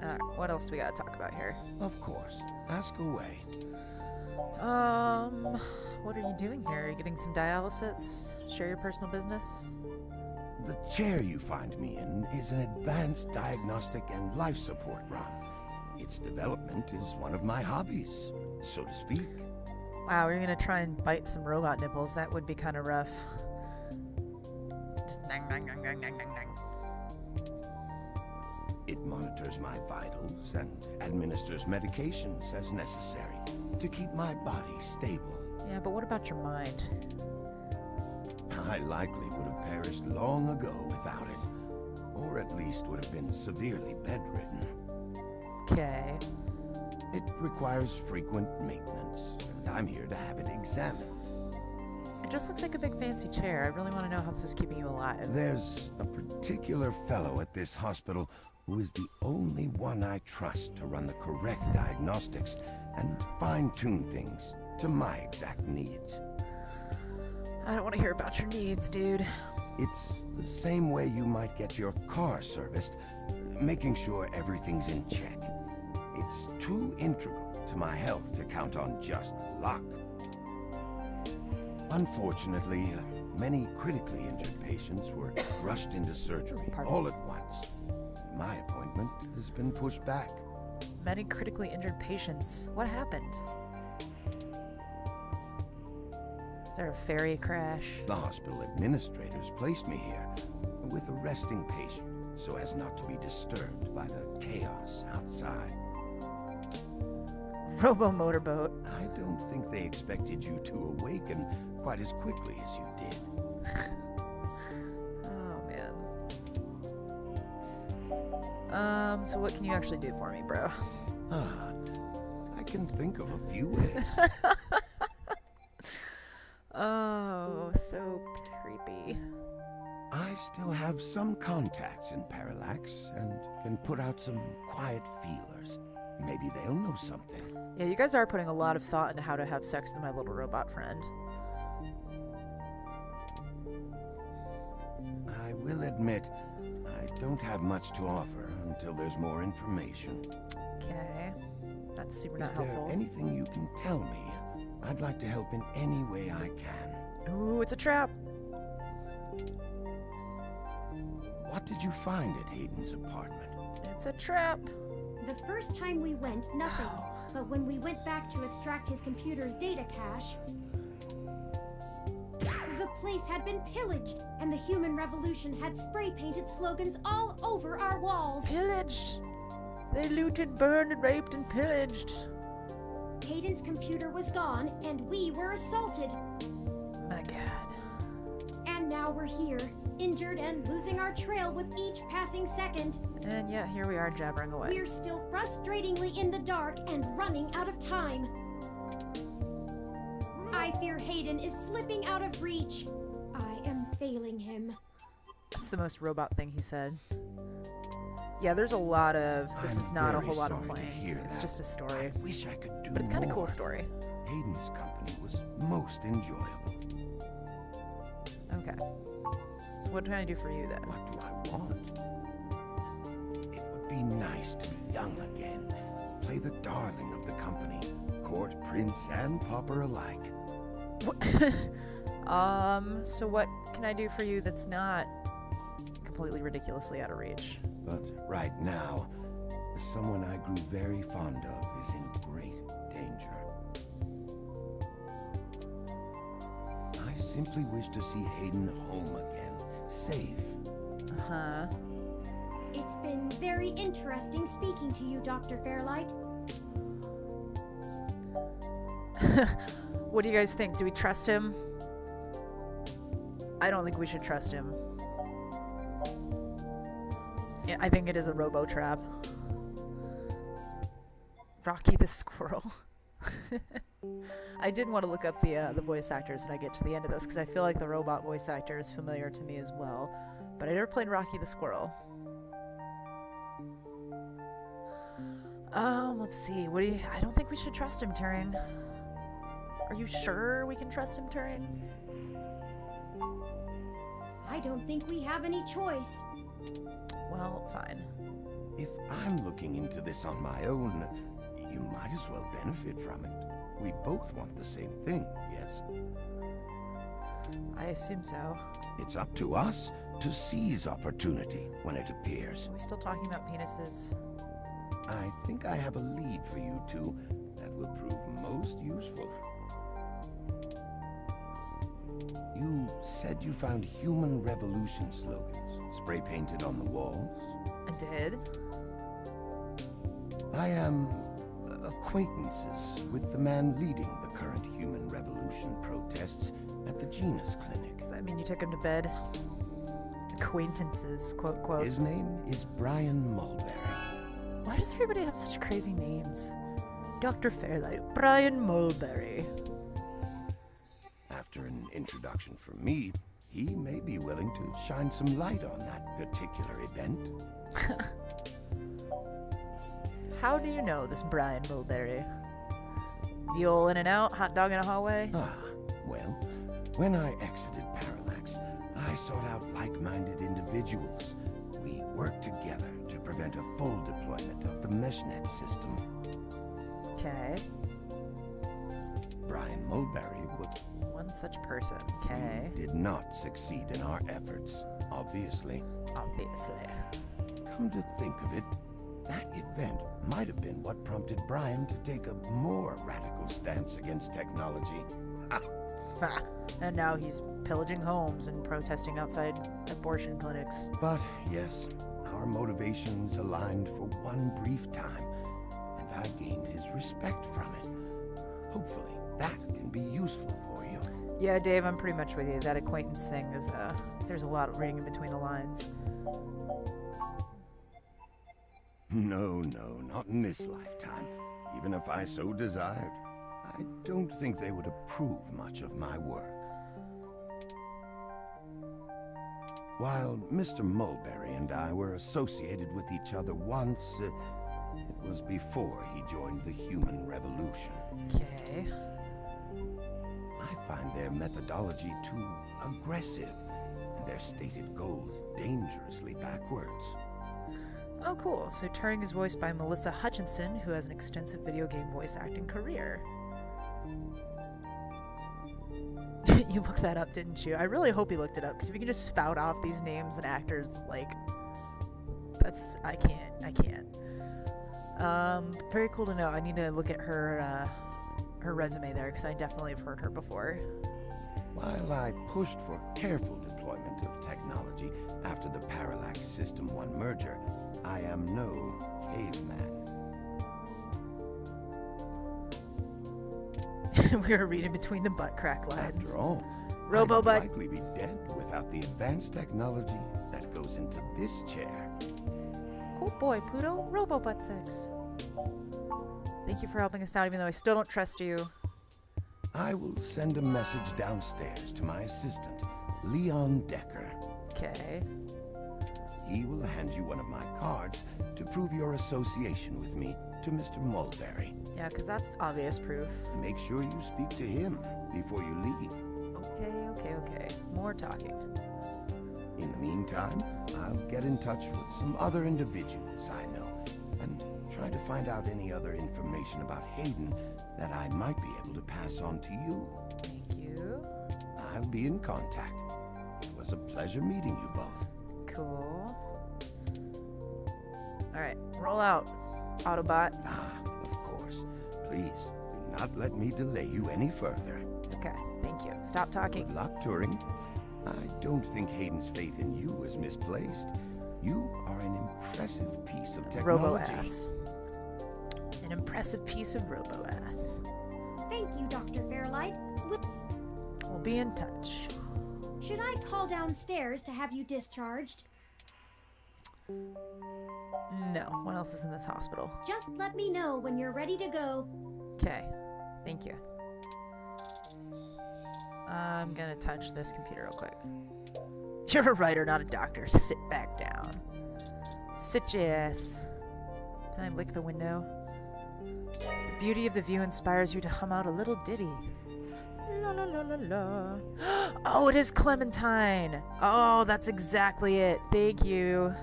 [SPEAKER 1] Alright, what else do we gotta talk about here?
[SPEAKER 6] Of course. Ask away.
[SPEAKER 1] What are you doing here? Are you getting some dialysis? Share your personal business?
[SPEAKER 6] The chair you find me in is an advanced diagnostic and life support run. Its development is one of my hobbies, so to speak.
[SPEAKER 1] Wow, you're gonna try and bite some robot nipples. That would be kind of rough. Just nang, nang, nang, nang, nang, nang, nang.
[SPEAKER 6] It monitors my vitals and administers medications as necessary to keep my body stable.
[SPEAKER 1] Yeah, but what about your mind?
[SPEAKER 6] I likely would have perished long ago without it, or at least would have been severely bedridden.
[SPEAKER 1] Okay.
[SPEAKER 6] It requires frequent maintenance, and I'm here to have it examined.
[SPEAKER 1] It just looks like a big fancy chair. I really want to know how this is keeping you alive.
[SPEAKER 6] There's a particular fellow at this hospital who is the only one I trust to run the correct diagnostics and fine-tune things to my exact needs.
[SPEAKER 1] I don't want to hear about your needs, dude.
[SPEAKER 6] It's the same way you might get your car serviced, making sure everything's in check. It's too integral to my health to count on just luck. Unfortunately, many critically injured patients were rushed into surgery all at once. My appointment has been pushed back.
[SPEAKER 1] Many critically injured patients. What happened? Is there a ferry crash?
[SPEAKER 6] The hospital administrators placed me here with a resting patient so as not to be disturbed by the chaos outside.
[SPEAKER 1] Robo motorboat.
[SPEAKER 6] I don't think they expected you to awaken quite as quickly as you did.
[SPEAKER 1] Oh, man. So what can you actually do for me, bro?
[SPEAKER 6] I can think of a few ways.
[SPEAKER 1] Oh, so creepy.
[SPEAKER 6] I still have some contacts in Parallax and can put out some quiet feelers. Maybe they'll know something.
[SPEAKER 1] Yeah, you guys are putting a lot of thought into how to have sex with my little robot friend.
[SPEAKER 6] I will admit, I don't have much to offer until there's more information.
[SPEAKER 1] Okay. That's super
[SPEAKER 6] Is
[SPEAKER 1] not
[SPEAKER 6] there
[SPEAKER 1] helpful.
[SPEAKER 6] anything you can tell me? I'd like to help in any way I can.
[SPEAKER 1] Ooh, it's a trap.
[SPEAKER 6] What did you find at Hayden's apartment?
[SPEAKER 1] It's a trap.
[SPEAKER 2] The first time we went, nothing. But when we went back to extract his computer's data cache, the place had been pillaged, and the human revolution had spray-painted slogans all over our walls.
[SPEAKER 1] Pillaged. They looted, burned, and raped, and pillaged.
[SPEAKER 2] Hayden's computer was gone, and we were assaulted.
[SPEAKER 1] My God.
[SPEAKER 2] And now we're here, injured and losing our trail with each passing second.
[SPEAKER 1] And yet here we are jabbering away.
[SPEAKER 2] We're still frustratingly in the dark and running out of time. I fear Hayden is slipping out of reach. I am failing him.
[SPEAKER 1] That's the most robot thing he said. Yeah, there's a lot of, this
[SPEAKER 6] I'm
[SPEAKER 1] is not a
[SPEAKER 6] very
[SPEAKER 1] whole lot of
[SPEAKER 6] sorry to
[SPEAKER 1] playing.
[SPEAKER 6] hear
[SPEAKER 1] It's
[SPEAKER 6] that.
[SPEAKER 1] just a story.
[SPEAKER 6] I wish I could do
[SPEAKER 1] But it's kind of
[SPEAKER 6] more.
[SPEAKER 1] cool story.
[SPEAKER 6] Hayden's company was most enjoyable.
[SPEAKER 1] Okay. So what can I do for you then?
[SPEAKER 6] What do I want? It would be nice to be young again. Play the darling of the company. Court prince and pauper alike.
[SPEAKER 1] So what can I do for you that's not completely ridiculously out of reach?
[SPEAKER 6] But right now, someone I grew very fond of is in great danger. I simply wish to see Hayden home again, safe.
[SPEAKER 1] Uh-huh.
[SPEAKER 2] It's been very interesting speaking to you, Dr. Fairlight.
[SPEAKER 1] What do you guys think? Do we trust him? I don't think we should trust him. Yeah, I think it is a robo trap. Rocky the Squirrel. I did want to look up the voice actors when I get to the end of this, because I feel like the robot voice actor is familiar to me as well. But I never played Rocky the Squirrel. Let's see. What do you? I don't think we should trust him, Turing. Are you sure we can trust him, Turing?
[SPEAKER 2] I don't think we have any choice.
[SPEAKER 1] Well, fine.
[SPEAKER 6] if I'm looking into this on my own, you might as well benefit from it. We both want the same thing, yes?
[SPEAKER 1] I assume so.
[SPEAKER 6] It's up to us to seize opportunity when it appears.
[SPEAKER 1] Are we still talking about penises?
[SPEAKER 6] I think I have a lead for you two that will prove most useful. You said you found human revolution slogans spray painted on the walls.
[SPEAKER 1] I did.
[SPEAKER 6] I am acquaintances with the man leading the current human revolution protests at the Genus Clinic.
[SPEAKER 1] Does that mean you took him to bed? Acquaintances, quote, quote.
[SPEAKER 6] His name is Brian Mulberry.
[SPEAKER 1] Why does everybody have such crazy names? Dr. Fairlight, Brian Mulberry.
[SPEAKER 6] After an introduction from me, he may be willing to shine some light on that particular event.
[SPEAKER 1] How do you know this Brian Mulberry? Viol in and out, hot dog in a hallway?
[SPEAKER 6] Ah, well, when I exited Parallax, I sought out like-minded individuals. We worked together to prevent a full deployment of the MeshNet system.
[SPEAKER 1] Okay.
[SPEAKER 6] Brian Mulberry
[SPEAKER 1] One such person. Okay.
[SPEAKER 6] did not succeed in our efforts, obviously.
[SPEAKER 1] Obviously.
[SPEAKER 6] Come to think of it, that event might have been what prompted Brian to take a more radical stance against technology.
[SPEAKER 1] Ha. And now he's pillaging homes and protesting outside abortion clinics.
[SPEAKER 6] But yes, our motivations aligned for one brief time, and I gained his respect from it. Hopefully, that can be useful for you.
[SPEAKER 1] Yeah, Dave, I'm pretty much with you. That acquaintance thing is, there's a lot of reading in between the lines.
[SPEAKER 6] No, not in this lifetime, even if I so desired. I don't think they would approve much of my work. While Mr. Mulberry and I were associated with each other once, it was before he joined the human revolution.
[SPEAKER 1] Okay.
[SPEAKER 6] I find their methodology too aggressive, and their stated goals dangerously backwards.
[SPEAKER 1] Oh, cool. So Turing is voiced by Melissa Hutchinson, who has an extensive video game voice acting career. You looked that up, didn't you? I really hope you looked it up, because if you can just spout off these names and actors, like, that's, I can't. Very cool to know. I need to look at her resume there, because I definitely have heard her before.
[SPEAKER 6] While I pushed for careful deployment of technology after the Parallax System 1 merger, I am no caveman.
[SPEAKER 1] We were reading between the butt crack lines.
[SPEAKER 6] After all,
[SPEAKER 1] Robo
[SPEAKER 6] I'd
[SPEAKER 1] butt.
[SPEAKER 6] likely be dead without the advanced technology that goes into this chair.
[SPEAKER 1] Oh boy, Pluto, Robo butt sex. Thank you for helping us out, even though I still don't trust you.
[SPEAKER 6] I will send a message downstairs to my assistant, Leon Decker.
[SPEAKER 1] Okay.
[SPEAKER 6] He will hand you one of my cards to prove your association with me to Mr. Mulberry.
[SPEAKER 1] Yeah, because that's obvious proof.
[SPEAKER 6] Make sure you speak to him before you leave.
[SPEAKER 1] Okay. More talking.
[SPEAKER 6] In the meantime, I'll get in touch with some other individuals I know and try to find out any other information about Hayden that I might be able to pass on to you.
[SPEAKER 1] Thank you.
[SPEAKER 6] I'll be in contact. It was a pleasure meeting you both.
[SPEAKER 1] Cool. Alright, roll out, Autobot.
[SPEAKER 6] Ah, of course. Please, do not let me delay you any further.
[SPEAKER 1] Okay, thank you. Stop talking.
[SPEAKER 6] Good luck, Turing. I don't think Hayden's faith in you is misplaced. You are an impressive piece of technology.
[SPEAKER 1] Robo-ass. An impressive piece of robo-ass.
[SPEAKER 2] Thank you, Dr. Fairlight.
[SPEAKER 1] We'll be in touch.
[SPEAKER 2] Should I call downstairs to have you discharged?
[SPEAKER 1] No, what else is in this hospital?
[SPEAKER 2] Just let me know when you're ready to go.
[SPEAKER 1] Okay, thank you. I'm gonna touch this computer real quick. You're a writer, not a doctor. Sit back down. Sit your ass. Can I lick the window? The beauty of the view inspires you to hum out a little ditty. La la la la la. Oh, it is Clementine. Oh, that's exactly it. Thank you.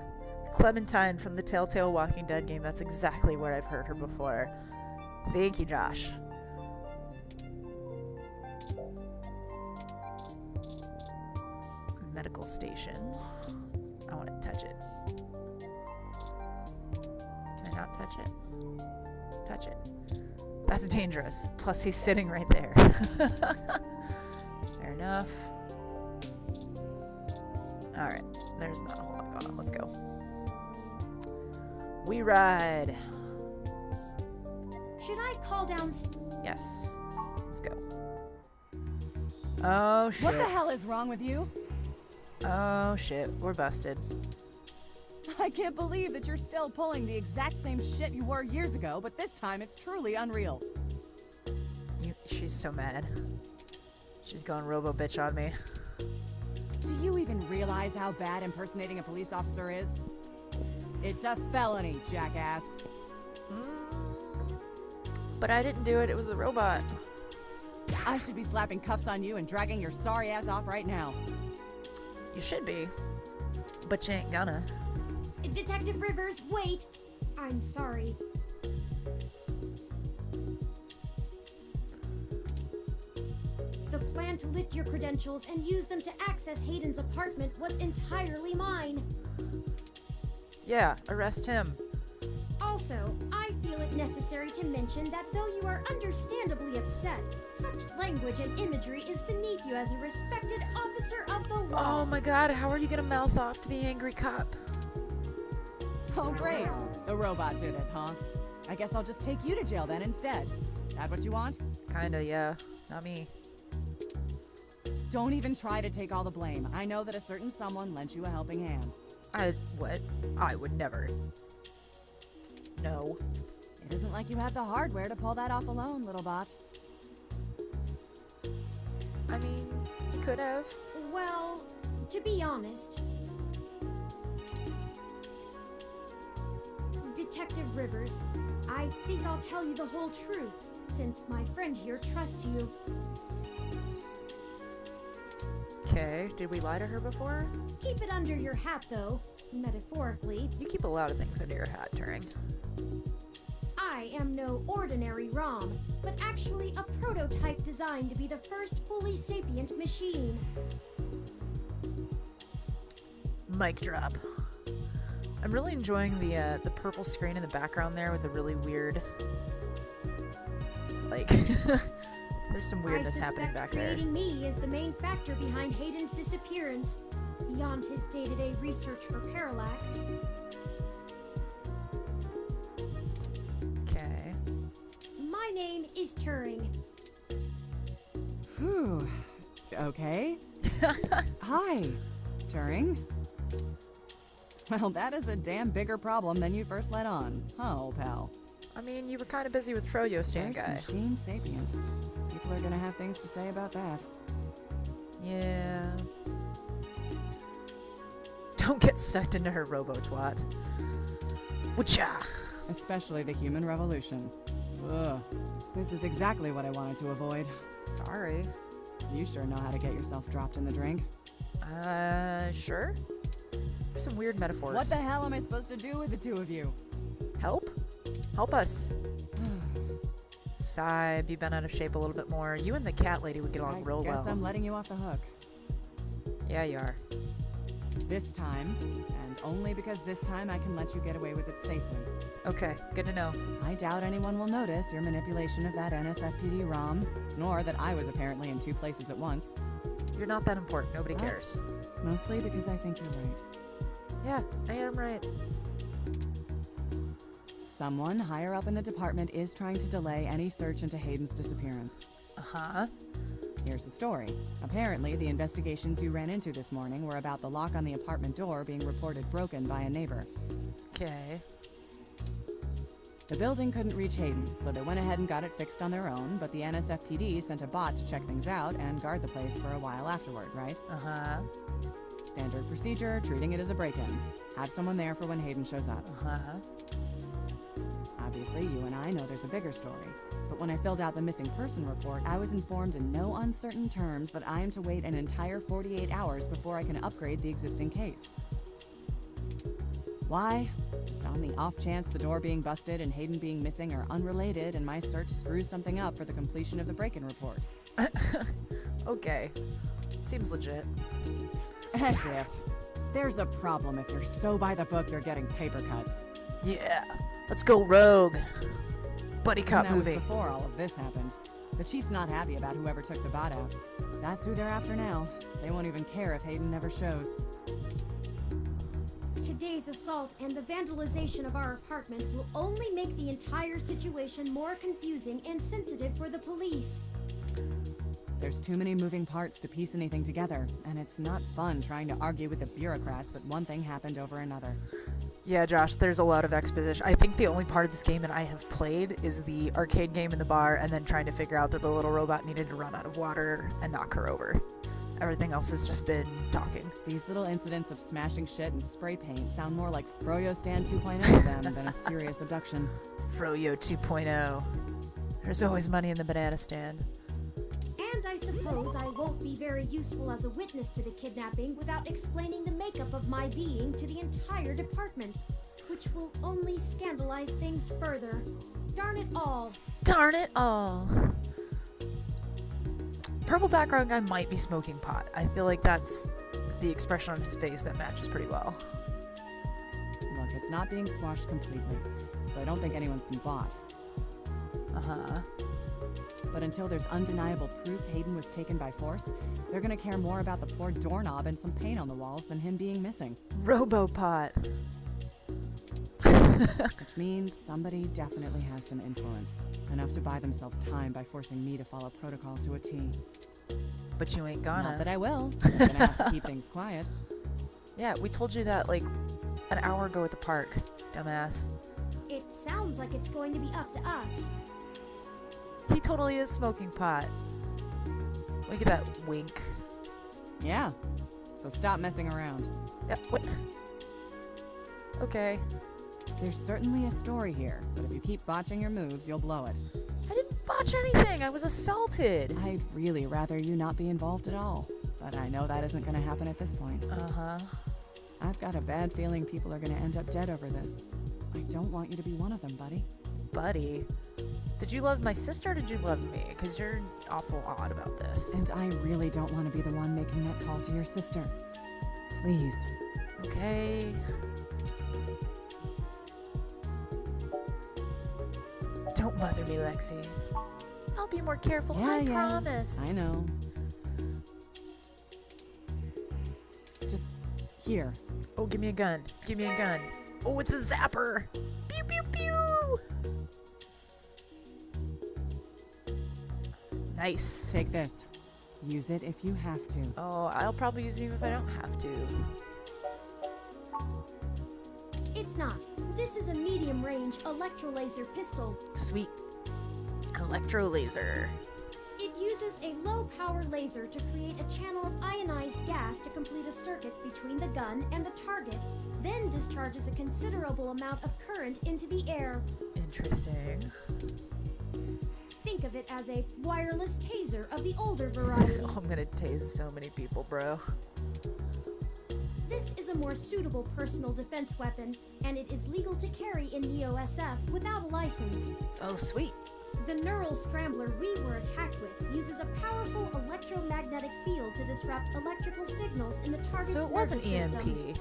[SPEAKER 1] Clementine from the Telltale Walking Dead game. That's exactly where I've heard her before. Thank you, Josh. Medical station. I want to touch it. Can I not touch it? Touch it. That's dangerous. Plus, he's sitting right there. Fair enough. Alright. There's not a whole lot going on. Let's go. We ride.
[SPEAKER 2] Should I call down?
[SPEAKER 1] Yes. Let's go. Oh, shit.
[SPEAKER 4] What the hell is wrong with you?
[SPEAKER 1] Oh, shit. We're busted.
[SPEAKER 4] I can't believe that you're still pulling the exact same shit you were years ago, but this time it's truly unreal.
[SPEAKER 1] She's so mad. She's going robo-bitch on me.
[SPEAKER 4] Do you even realize how bad impersonating a police officer is? It's a felony, jackass.
[SPEAKER 1] But I didn't do it. It was the robot.
[SPEAKER 4] I should be slapping cuffs on you and dragging your sorry ass off right now.
[SPEAKER 1] You should be. But you ain't gonna.
[SPEAKER 2] Detective Rivers, wait! I'm sorry. The plan to lift your credentials and use them to access Hayden's apartment was entirely mine.
[SPEAKER 1] Yeah, arrest him.
[SPEAKER 2] Also, I feel it necessary to mention that though you are understandably upset, such language and imagery is beneath you as a respected officer of the law.
[SPEAKER 1] Oh my god, how are you gonna mouth off to the angry cop?
[SPEAKER 4] Oh, great. The robot did it, huh? I guess I'll just take you to jail then instead. That what you want?
[SPEAKER 1] Kinda, yeah. Not me.
[SPEAKER 4] Don't even try to take all the blame. I know that a certain someone lent you a helping hand.
[SPEAKER 1] What? I would never. No.
[SPEAKER 4] It isn't like you have the hardware to pull that off alone, little bot.
[SPEAKER 1] I mean, you could have.
[SPEAKER 2] Well, to be honest, Detective Rivers, I think I'll tell you the whole truth, since my friend here trusts you.
[SPEAKER 1] Okay, did we lie to her before?
[SPEAKER 2] Keep it under your hat, though, metaphorically.
[SPEAKER 1] You keep a lot of things under your hat, Turing.
[SPEAKER 2] I am no ordinary ROM, but actually a prototype designed to be the first fully sapient machine.
[SPEAKER 1] Mic drop. I'm really enjoying the purple screen in the background there with the really weird, like, there's some weirdness happening back there.
[SPEAKER 2] Creating me is the main factor behind Hayden's disappearance, beyond his day-to-day research for parallax.
[SPEAKER 1] Okay.
[SPEAKER 2] My name is Turing.
[SPEAKER 4] Whew. Okay. Hi, Turing. Well, that is a damn bigger problem than you first let on, huh, old pal?
[SPEAKER 1] I mean, you were kind of busy with Froyo Stand
[SPEAKER 4] First
[SPEAKER 1] Guy.
[SPEAKER 4] machine sapient. People are gonna have things to say about that.
[SPEAKER 1] Yeah. Don't get sucked into her robo-twat. Whatcha?
[SPEAKER 4] Especially the human revolution. Ugh. This is exactly what I wanted to avoid.
[SPEAKER 1] Sorry.
[SPEAKER 4] You sure know how to get yourself dropped in the drink.
[SPEAKER 1] Sure? There's some weird metaphors.
[SPEAKER 4] What the hell am I supposed to do with the two of you?
[SPEAKER 1] Help? Help us. Sigh, be bent out of shape a little bit more. You and the cat lady would get along real
[SPEAKER 4] I guess
[SPEAKER 1] well.
[SPEAKER 4] I'm letting you off the hook.
[SPEAKER 1] Yeah, you are.
[SPEAKER 4] This time, and only because this time I can let you get away with it safely.
[SPEAKER 1] Okay, good to know.
[SPEAKER 4] I doubt anyone will notice your manipulation of that NSFPD ROM, nor that I was apparently in two places at once.
[SPEAKER 1] You're not that important. Nobody
[SPEAKER 4] What?
[SPEAKER 1] cares.
[SPEAKER 4] Mostly because I think you're right.
[SPEAKER 1] Yeah, I am right.
[SPEAKER 4] Someone higher up in the department is trying to delay any search into Hayden's disappearance.
[SPEAKER 1] Uh-huh.
[SPEAKER 4] Here's the story. Apparently, the investigations you ran into this morning were about the lock on the apartment door being reported broken by a neighbor.
[SPEAKER 1] Okay.
[SPEAKER 4] The building couldn't reach Hayden, so they went ahead and got it fixed on their own, but the NSFPD sent a bot to check things out and guard the place for a while afterward, right?
[SPEAKER 1] Uh-huh.
[SPEAKER 4] Standard procedure, treating it as a break-in. Have someone there for when Hayden shows up.
[SPEAKER 1] Uh-huh.
[SPEAKER 4] Obviously, you and I know there's a bigger story. But when I filled out the missing person report, I was informed in no uncertain terms that I am to wait an entire 48 hours before I can upgrade the existing case. Why? Just on the off chance the door being busted and Hayden being missing are unrelated and my search screws something up for the completion of the break-in report.
[SPEAKER 1] Okay. Seems legit.
[SPEAKER 4] As if. There's a problem if you're so by the book you're getting paper cuts.
[SPEAKER 1] Yeah. Let's go rogue. Buddy cop
[SPEAKER 4] And that
[SPEAKER 1] movie.
[SPEAKER 4] was before all of this happened. The chief's not happy about whoever took the bot out. That's who they're after now. They won't even care if Hayden never shows.
[SPEAKER 2] Today's assault and the vandalization of our apartment will only make the entire situation more confusing and sensitive for the police.
[SPEAKER 4] There's too many moving parts to piece anything together, and it's not fun trying to argue with the bureaucrats that one thing happened over another.
[SPEAKER 1] Yeah, Josh, there's a lot of exposition. I think the only part of this game that I have played is the arcade game in the bar and then trying to figure out that the little robot needed to run out of water and knock her over. Everything else has just been talking.
[SPEAKER 4] These little incidents of smashing shit and spray paint sound more like Froyo Stand 2.0 to them than a serious abduction.
[SPEAKER 1] Froyo 2.0. There's always money in the banana stand.
[SPEAKER 2] And I suppose I won't be very useful as a witness to the kidnapping without explaining the makeup of my being to the entire department, which will only scandalize things further. Darn it all.
[SPEAKER 1] Darn it all. Purple background guy might be smoking pot. I feel like that's the expression on his face that matches pretty well.
[SPEAKER 4] Look, it's not being squashed completely, so I don't think anyone's been bought.
[SPEAKER 1] Uh-huh.
[SPEAKER 4] But until there's undeniable proof Hayden was taken by force, they're gonna care more about the poor doorknob and some paint on the walls than him being missing.
[SPEAKER 1] Robopot.
[SPEAKER 4] Which means somebody definitely has some influence. Enough to buy themselves time by forcing me to follow protocol to a T.
[SPEAKER 1] But you ain't gonna.
[SPEAKER 4] Not that I will. I'm gonna have to keep things quiet.
[SPEAKER 1] Yeah, we told you that like an hour ago at the park, dumbass.
[SPEAKER 2] It sounds like it's going to be up to us.
[SPEAKER 1] He totally is smoking pot. Look at that wink.
[SPEAKER 4] Yeah. So stop messing around.
[SPEAKER 1] Yeah, what? Okay.
[SPEAKER 4] There's certainly a story here, but if you keep botching your moves, you'll blow it.
[SPEAKER 1] I didn't botch anything. I was assaulted.
[SPEAKER 4] I'd really rather you not be involved at all, but I know that isn't going to happen at this point.
[SPEAKER 1] Uh-huh.
[SPEAKER 4] I've got a bad feeling people are going to end up dead over this. I don't want you to be one of them, buddy.
[SPEAKER 1] Buddy. Did you love my sister or did you love me? Because you're awful odd about this.
[SPEAKER 4] And I really don't want to be the one making that call to your sister. Please.
[SPEAKER 1] Okay. Don't bother me, Lexi. I'll be more careful, I promise.
[SPEAKER 4] I know. Just here.
[SPEAKER 1] Oh, give me a gun. Give me a gun. Oh, it's a zapper. Pew, pew, pew. Nice.
[SPEAKER 4] Take this. Use it if you have to.
[SPEAKER 1] Oh, I'll probably use it even if I don't have to.
[SPEAKER 2] It's not. This is a medium-range electrolaser pistol.
[SPEAKER 1] Sweet. Electro laser.
[SPEAKER 2] It uses a low-power laser to create a channel of ionized gas to complete a circuit between the gun and the target, then discharges a considerable amount of current into the air.
[SPEAKER 1] Interesting.
[SPEAKER 2] Think of it as a wireless taser of the older variety.
[SPEAKER 1] Oh, I'm gonna tase so many people, bro.
[SPEAKER 2] This is a more suitable personal defense weapon, and it is legal to carry in the OSF without a license.
[SPEAKER 1] Oh, sweet.
[SPEAKER 2] The neural scrambler we were attacked with uses a powerful electromagnetic field to disrupt electrical signals in the target's
[SPEAKER 1] So it was an
[SPEAKER 2] nervous
[SPEAKER 1] EMP.
[SPEAKER 2] system.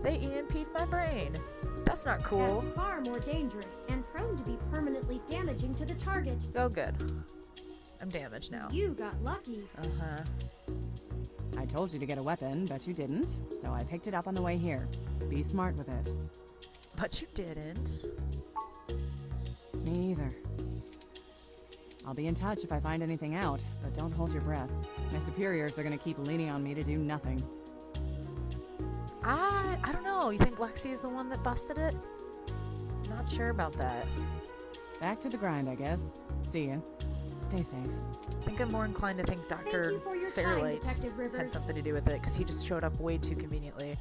[SPEAKER 1] They EMP'd my brain. That's not cool.
[SPEAKER 2] That's far more dangerous and prone to be permanently damaging to the target.
[SPEAKER 1] Oh, good. I'm damaged now.
[SPEAKER 2] You got lucky.
[SPEAKER 1] Uh-huh.
[SPEAKER 4] I told you to get a weapon, but you didn't, so I picked it up on the way here. Be smart with it.
[SPEAKER 1] But you didn't.
[SPEAKER 4] Me either. I'll be in touch if I find anything out, but don't hold your breath. My superiors are gonna keep leaning on me to do nothing.
[SPEAKER 1] I don't know. You think Lexi is the one that busted it? Not sure about that.
[SPEAKER 4] Back to the grind, I guess. See ya. Stay safe.
[SPEAKER 1] I think I'm more inclined to think Dr.
[SPEAKER 2] you for your time,
[SPEAKER 1] Fairlight
[SPEAKER 2] Detective
[SPEAKER 1] had
[SPEAKER 2] Rivers.
[SPEAKER 1] something to do with it, because he just showed up way too conveniently.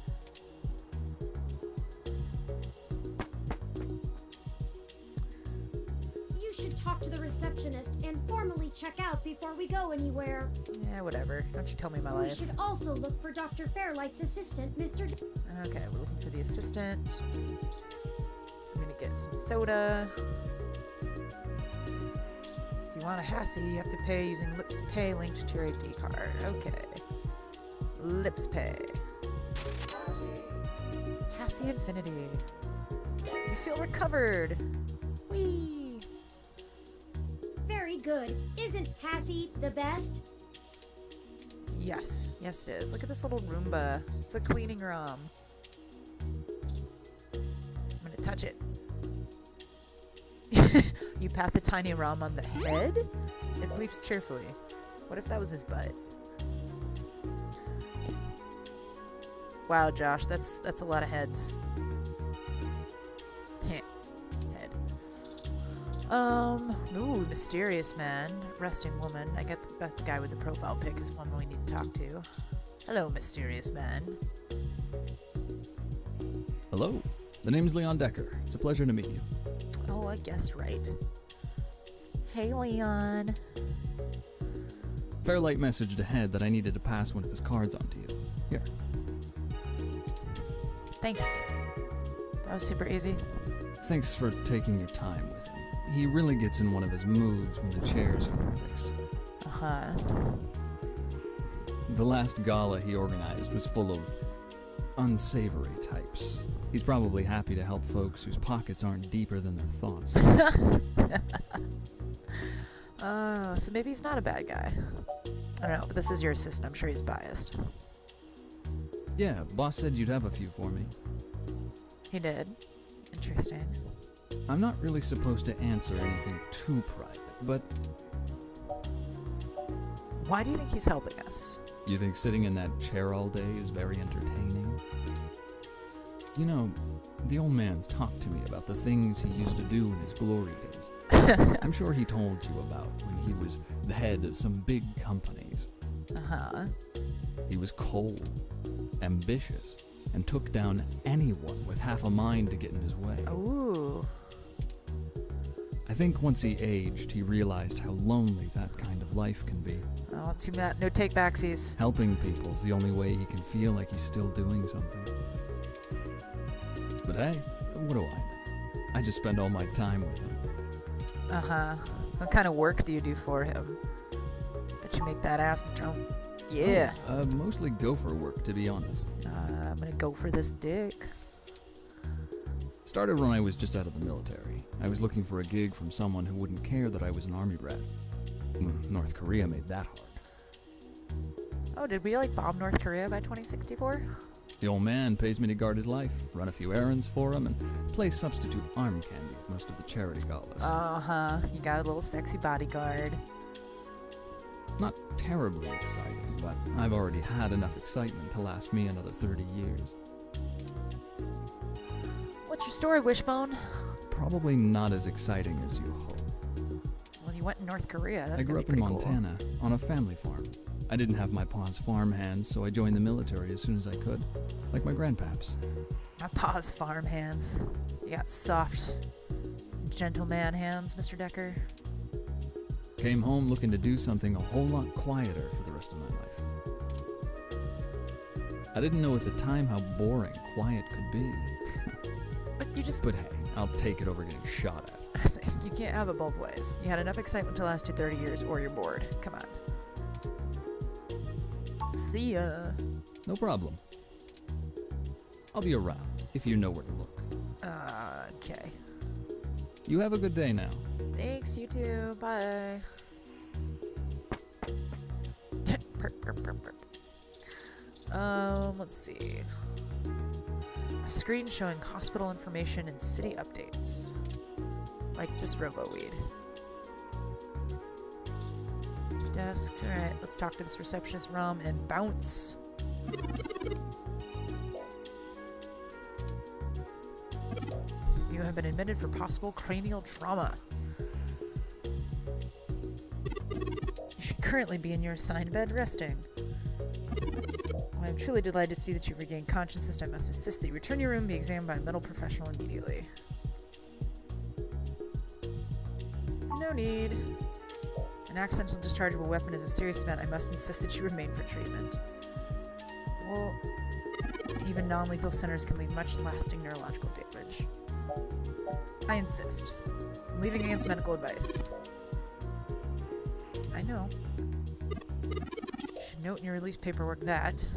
[SPEAKER 2] You should talk to the receptionist receptionist and formally check out before we go anywhere.
[SPEAKER 1] Yeah, whatever. Don't you tell me my
[SPEAKER 2] We
[SPEAKER 1] life.
[SPEAKER 2] should also look for Dr. Fairlight's assistant, Mr.
[SPEAKER 1] Okay, we're looking for the assistant. I'm gonna get some soda. If you want a Hassie, you have to pay using Lips Pay linked to your ID card. Okay. Lips Pay. Hassie Infinity. You feel recovered. Whee!
[SPEAKER 2] Very good. Isn't Hassie the best?
[SPEAKER 1] Yes, yes it is. Look at this little Roomba. It's a cleaning ROM. I'm gonna touch it. You pat the tiny ROM on the head? It bleeps cheerfully. What if that was his butt? Wow, Josh, that's a lot of heads. Head. Ooh, mysterious man, resting woman. I get the guy with the profile pic is one we need to talk to. Hello, mysterious man.
[SPEAKER 7] Hello, the name's Leon Decker. It's a pleasure to meet you.
[SPEAKER 1] Oh, I guessed right. Hey, Leon.
[SPEAKER 7] Fairlight messaged ahead that I needed to pass one of his cards on to you. Here.
[SPEAKER 1] Thanks. That was super easy.
[SPEAKER 7] Thanks for taking your time with him. He really gets in one of his moods when the chair's in your face.
[SPEAKER 1] Uh-huh.
[SPEAKER 7] The last gala he organized was full of unsavory types. He's probably happy to help folks whose pockets aren't deeper than their thoughts.
[SPEAKER 1] Oh, so maybe he's not a bad guy. I don't know, but this is your assistant. I'm sure he's biased.
[SPEAKER 7] Yeah, boss said you'd have a few for me.
[SPEAKER 1] He did. Interesting.
[SPEAKER 7] I'm not really supposed to answer anything too private, but
[SPEAKER 1] Why do you think he's helping us?
[SPEAKER 7] you think sitting in that chair all day is very entertaining? You know, the old man's talked to me about the things he used to do in his glory days. I'm sure he told you about when he was the head of some big companies.
[SPEAKER 1] Uh-huh.
[SPEAKER 7] He was cold, ambitious, and took down anyone with half a mind to get in his way.
[SPEAKER 1] Ooh.
[SPEAKER 7] I think once he aged, he realized how lonely that kind of life can be.
[SPEAKER 1] Oh, too bad. No take-backsies.
[SPEAKER 7] Helping people's the only way he can feel like he's still doing something. But hey, what do I know? I just spend all my time with him.
[SPEAKER 1] Uh-huh. What kind of work do you do for him? Bet you make that ass jump. Yeah.
[SPEAKER 7] Mostly gopher work, to be honest.
[SPEAKER 1] I'm gonna go for this dick.
[SPEAKER 7] Started when I was just out of the military. I was looking for a gig from someone who wouldn't care that I was an army brat. North Korea made that hard.
[SPEAKER 1] Oh, did we bomb North Korea by 2064?
[SPEAKER 7] The old man pays me to guard his life, run a few errands for him, and play substitute arm candy at most of the charity galas.
[SPEAKER 1] Uh-huh. You got a little sexy bodyguard.
[SPEAKER 7] Not terribly exciting, but I've already had enough excitement to last me another 30 years.
[SPEAKER 1] What's your story, Wishbone?
[SPEAKER 7] Probably not as exciting as you hope.
[SPEAKER 1] Well, you went in North Korea. That's
[SPEAKER 7] I grew
[SPEAKER 1] gonna
[SPEAKER 7] up
[SPEAKER 1] be
[SPEAKER 7] in
[SPEAKER 1] pretty cool.
[SPEAKER 7] Montana, on a family farm. I didn't have my pa's farm hands, so I joined the military as soon as I could, like my grandpaps.
[SPEAKER 1] My pa's farm hands. You got soft, gentleman hands, Mr. Decker.
[SPEAKER 7] Came home looking to do something a whole lot quieter for the rest of my life. I didn't know at the time how boring quiet could be.
[SPEAKER 1] But you just...
[SPEAKER 7] But hey, I'll take it over getting shot at.
[SPEAKER 1] You can't have it both ways. You had enough excitement to last you 30 years, or you're bored. Come on. See ya.
[SPEAKER 7] No problem. I'll be around, if you know where to look.
[SPEAKER 1] Okay.
[SPEAKER 7] You have a good day now.
[SPEAKER 1] Thanks, you too. Bye. Perp, perp, perp, perp. Let's see. A screen showing hospital information and city updates. Like this robo-weed. Desk. Alright, let's talk to this receptionist Rom and bounce. You have been admitted for possible cranial trauma. You should currently be in your assigned bed resting. While I'm truly delighted to see that you've regained consciousness, I must insist that you return to your room and be examined by a medical professional immediately. need. An accidental discharge of a weapon is a serious event. I must insist that you remain for treatment. Well, even non-lethal centers can leave much lasting neurological damage. I insist. I'm leaving against medical advice. I know. You should note in your release paperwork that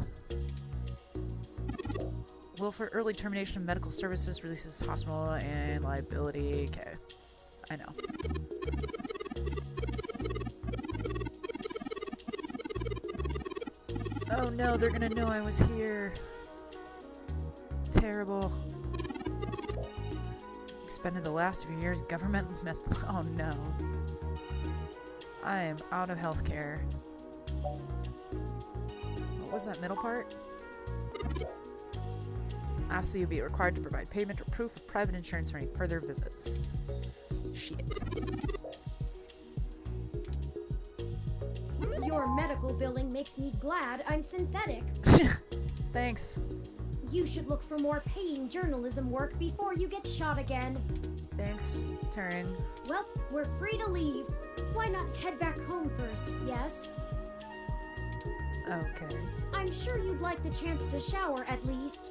[SPEAKER 1] will for early termination of medical services, releases hospital and liability. Okay. I know. Oh no, they're gonna know I was here. Terrible. Expended the last of your years government oh no. I am out of healthcare. What was that middle part? Lastly, you'll be required to provide payment or proof of private insurance for any further visits. Shit.
[SPEAKER 2] Your medical billing makes me glad I'm synthetic.
[SPEAKER 1] Thanks.
[SPEAKER 2] You should look for more paying journalism work before you get shot again.
[SPEAKER 1] Thanks, Turing.
[SPEAKER 2] Well, we're free to leave. Why not head back home first, yes?
[SPEAKER 1] Okay.
[SPEAKER 2] I'm sure you'd like the chance to shower at least.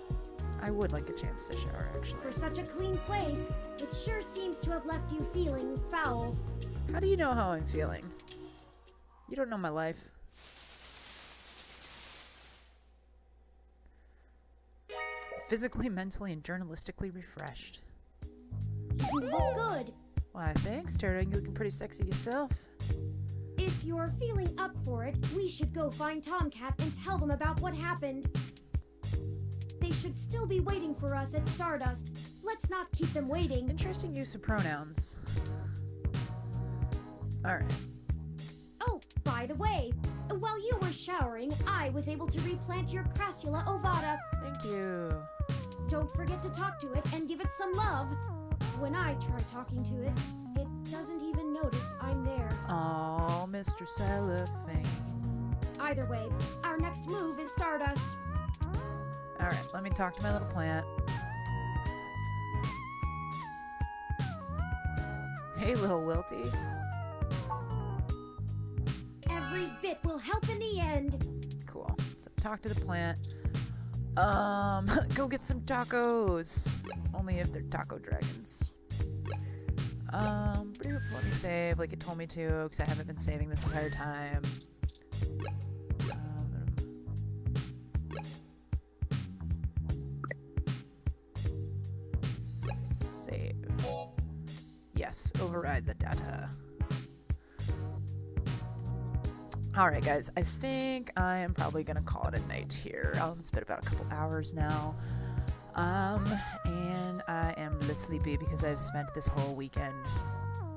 [SPEAKER 1] I would like a chance to shower, actually.
[SPEAKER 2] For such a clean place, it sure seems to have left you feeling foul.
[SPEAKER 1] How do you know how I'm feeling? You don't know my life. Physically, mentally, and journalistically refreshed.
[SPEAKER 2] You look good.
[SPEAKER 1] Why, thanks, Turing. You're looking pretty sexy yourself.
[SPEAKER 2] If you're feeling up for it, we should go find Tomcat and tell them about what happened. They should still be waiting for us at Stardust. Let's not keep them waiting.
[SPEAKER 1] Interesting use of pronouns. Alright.
[SPEAKER 2] Oh, by the way, while you were showering, I was able to replant your Crassula ovata.
[SPEAKER 1] Thank you.
[SPEAKER 2] Don't forget to talk to it and give it some love. When I try talking to it, it doesn't even notice I'm there.
[SPEAKER 1] Oh, Mr. Cellophane.
[SPEAKER 2] Either way, our next move is Stardust.
[SPEAKER 1] Alright, let me talk to my little plant. Hey, little Wilty.
[SPEAKER 2] Every bit will help in the end.
[SPEAKER 1] Cool. So talk to the plant. Go get some tacos. Only if they're taco dragons. Let me save like it told me to, because I haven't been saving this entire time. Save. Yes, override the data. Alright guys, I think I am probably gonna call it a night here. It's been about a couple hours now. And I am a little sleepy because I've spent this whole weekend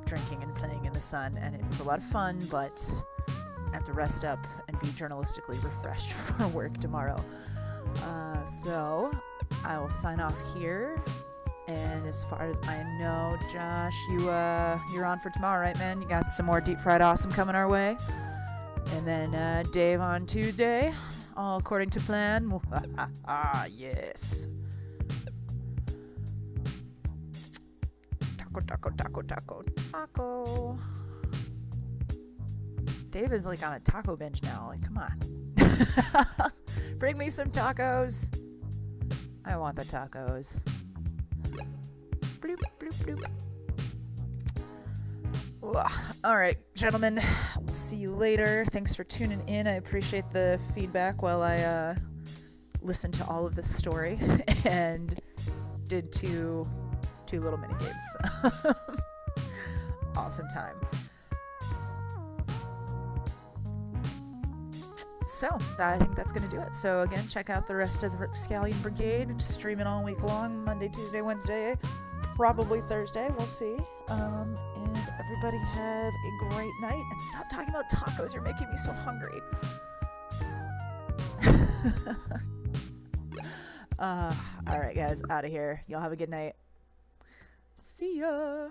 [SPEAKER 1] drinking and playing in the sun, and it was a lot of fun, but I have to rest up and be journalistically refreshed for work tomorrow. So I will sign off here. And as far as I know, Josh, you're on for tomorrow, right, man? You got some more deep fried awesome coming our way. And then Dave on Tuesday, all according to plan. Yes. Taco. Dave is like on a taco binge now. Like, come on. Bring me some tacos. I want the tacos. Bloop, bloop, bloop. Alright, gentlemen. We'll see you later. Thanks for tuning in. I appreciate the feedback while I listened to all of this story and did two little mini games. Awesome time. So, I think that's going to do it. So, again, check out the rest of the Scallion Brigade. It's streaming all week long, Monday, Tuesday, Wednesday, probably Thursday. We'll see. And everybody have a great night. And stop talking about tacos. You're making me so hungry. All right, guys, out of here. Y'all have a good night. See ya.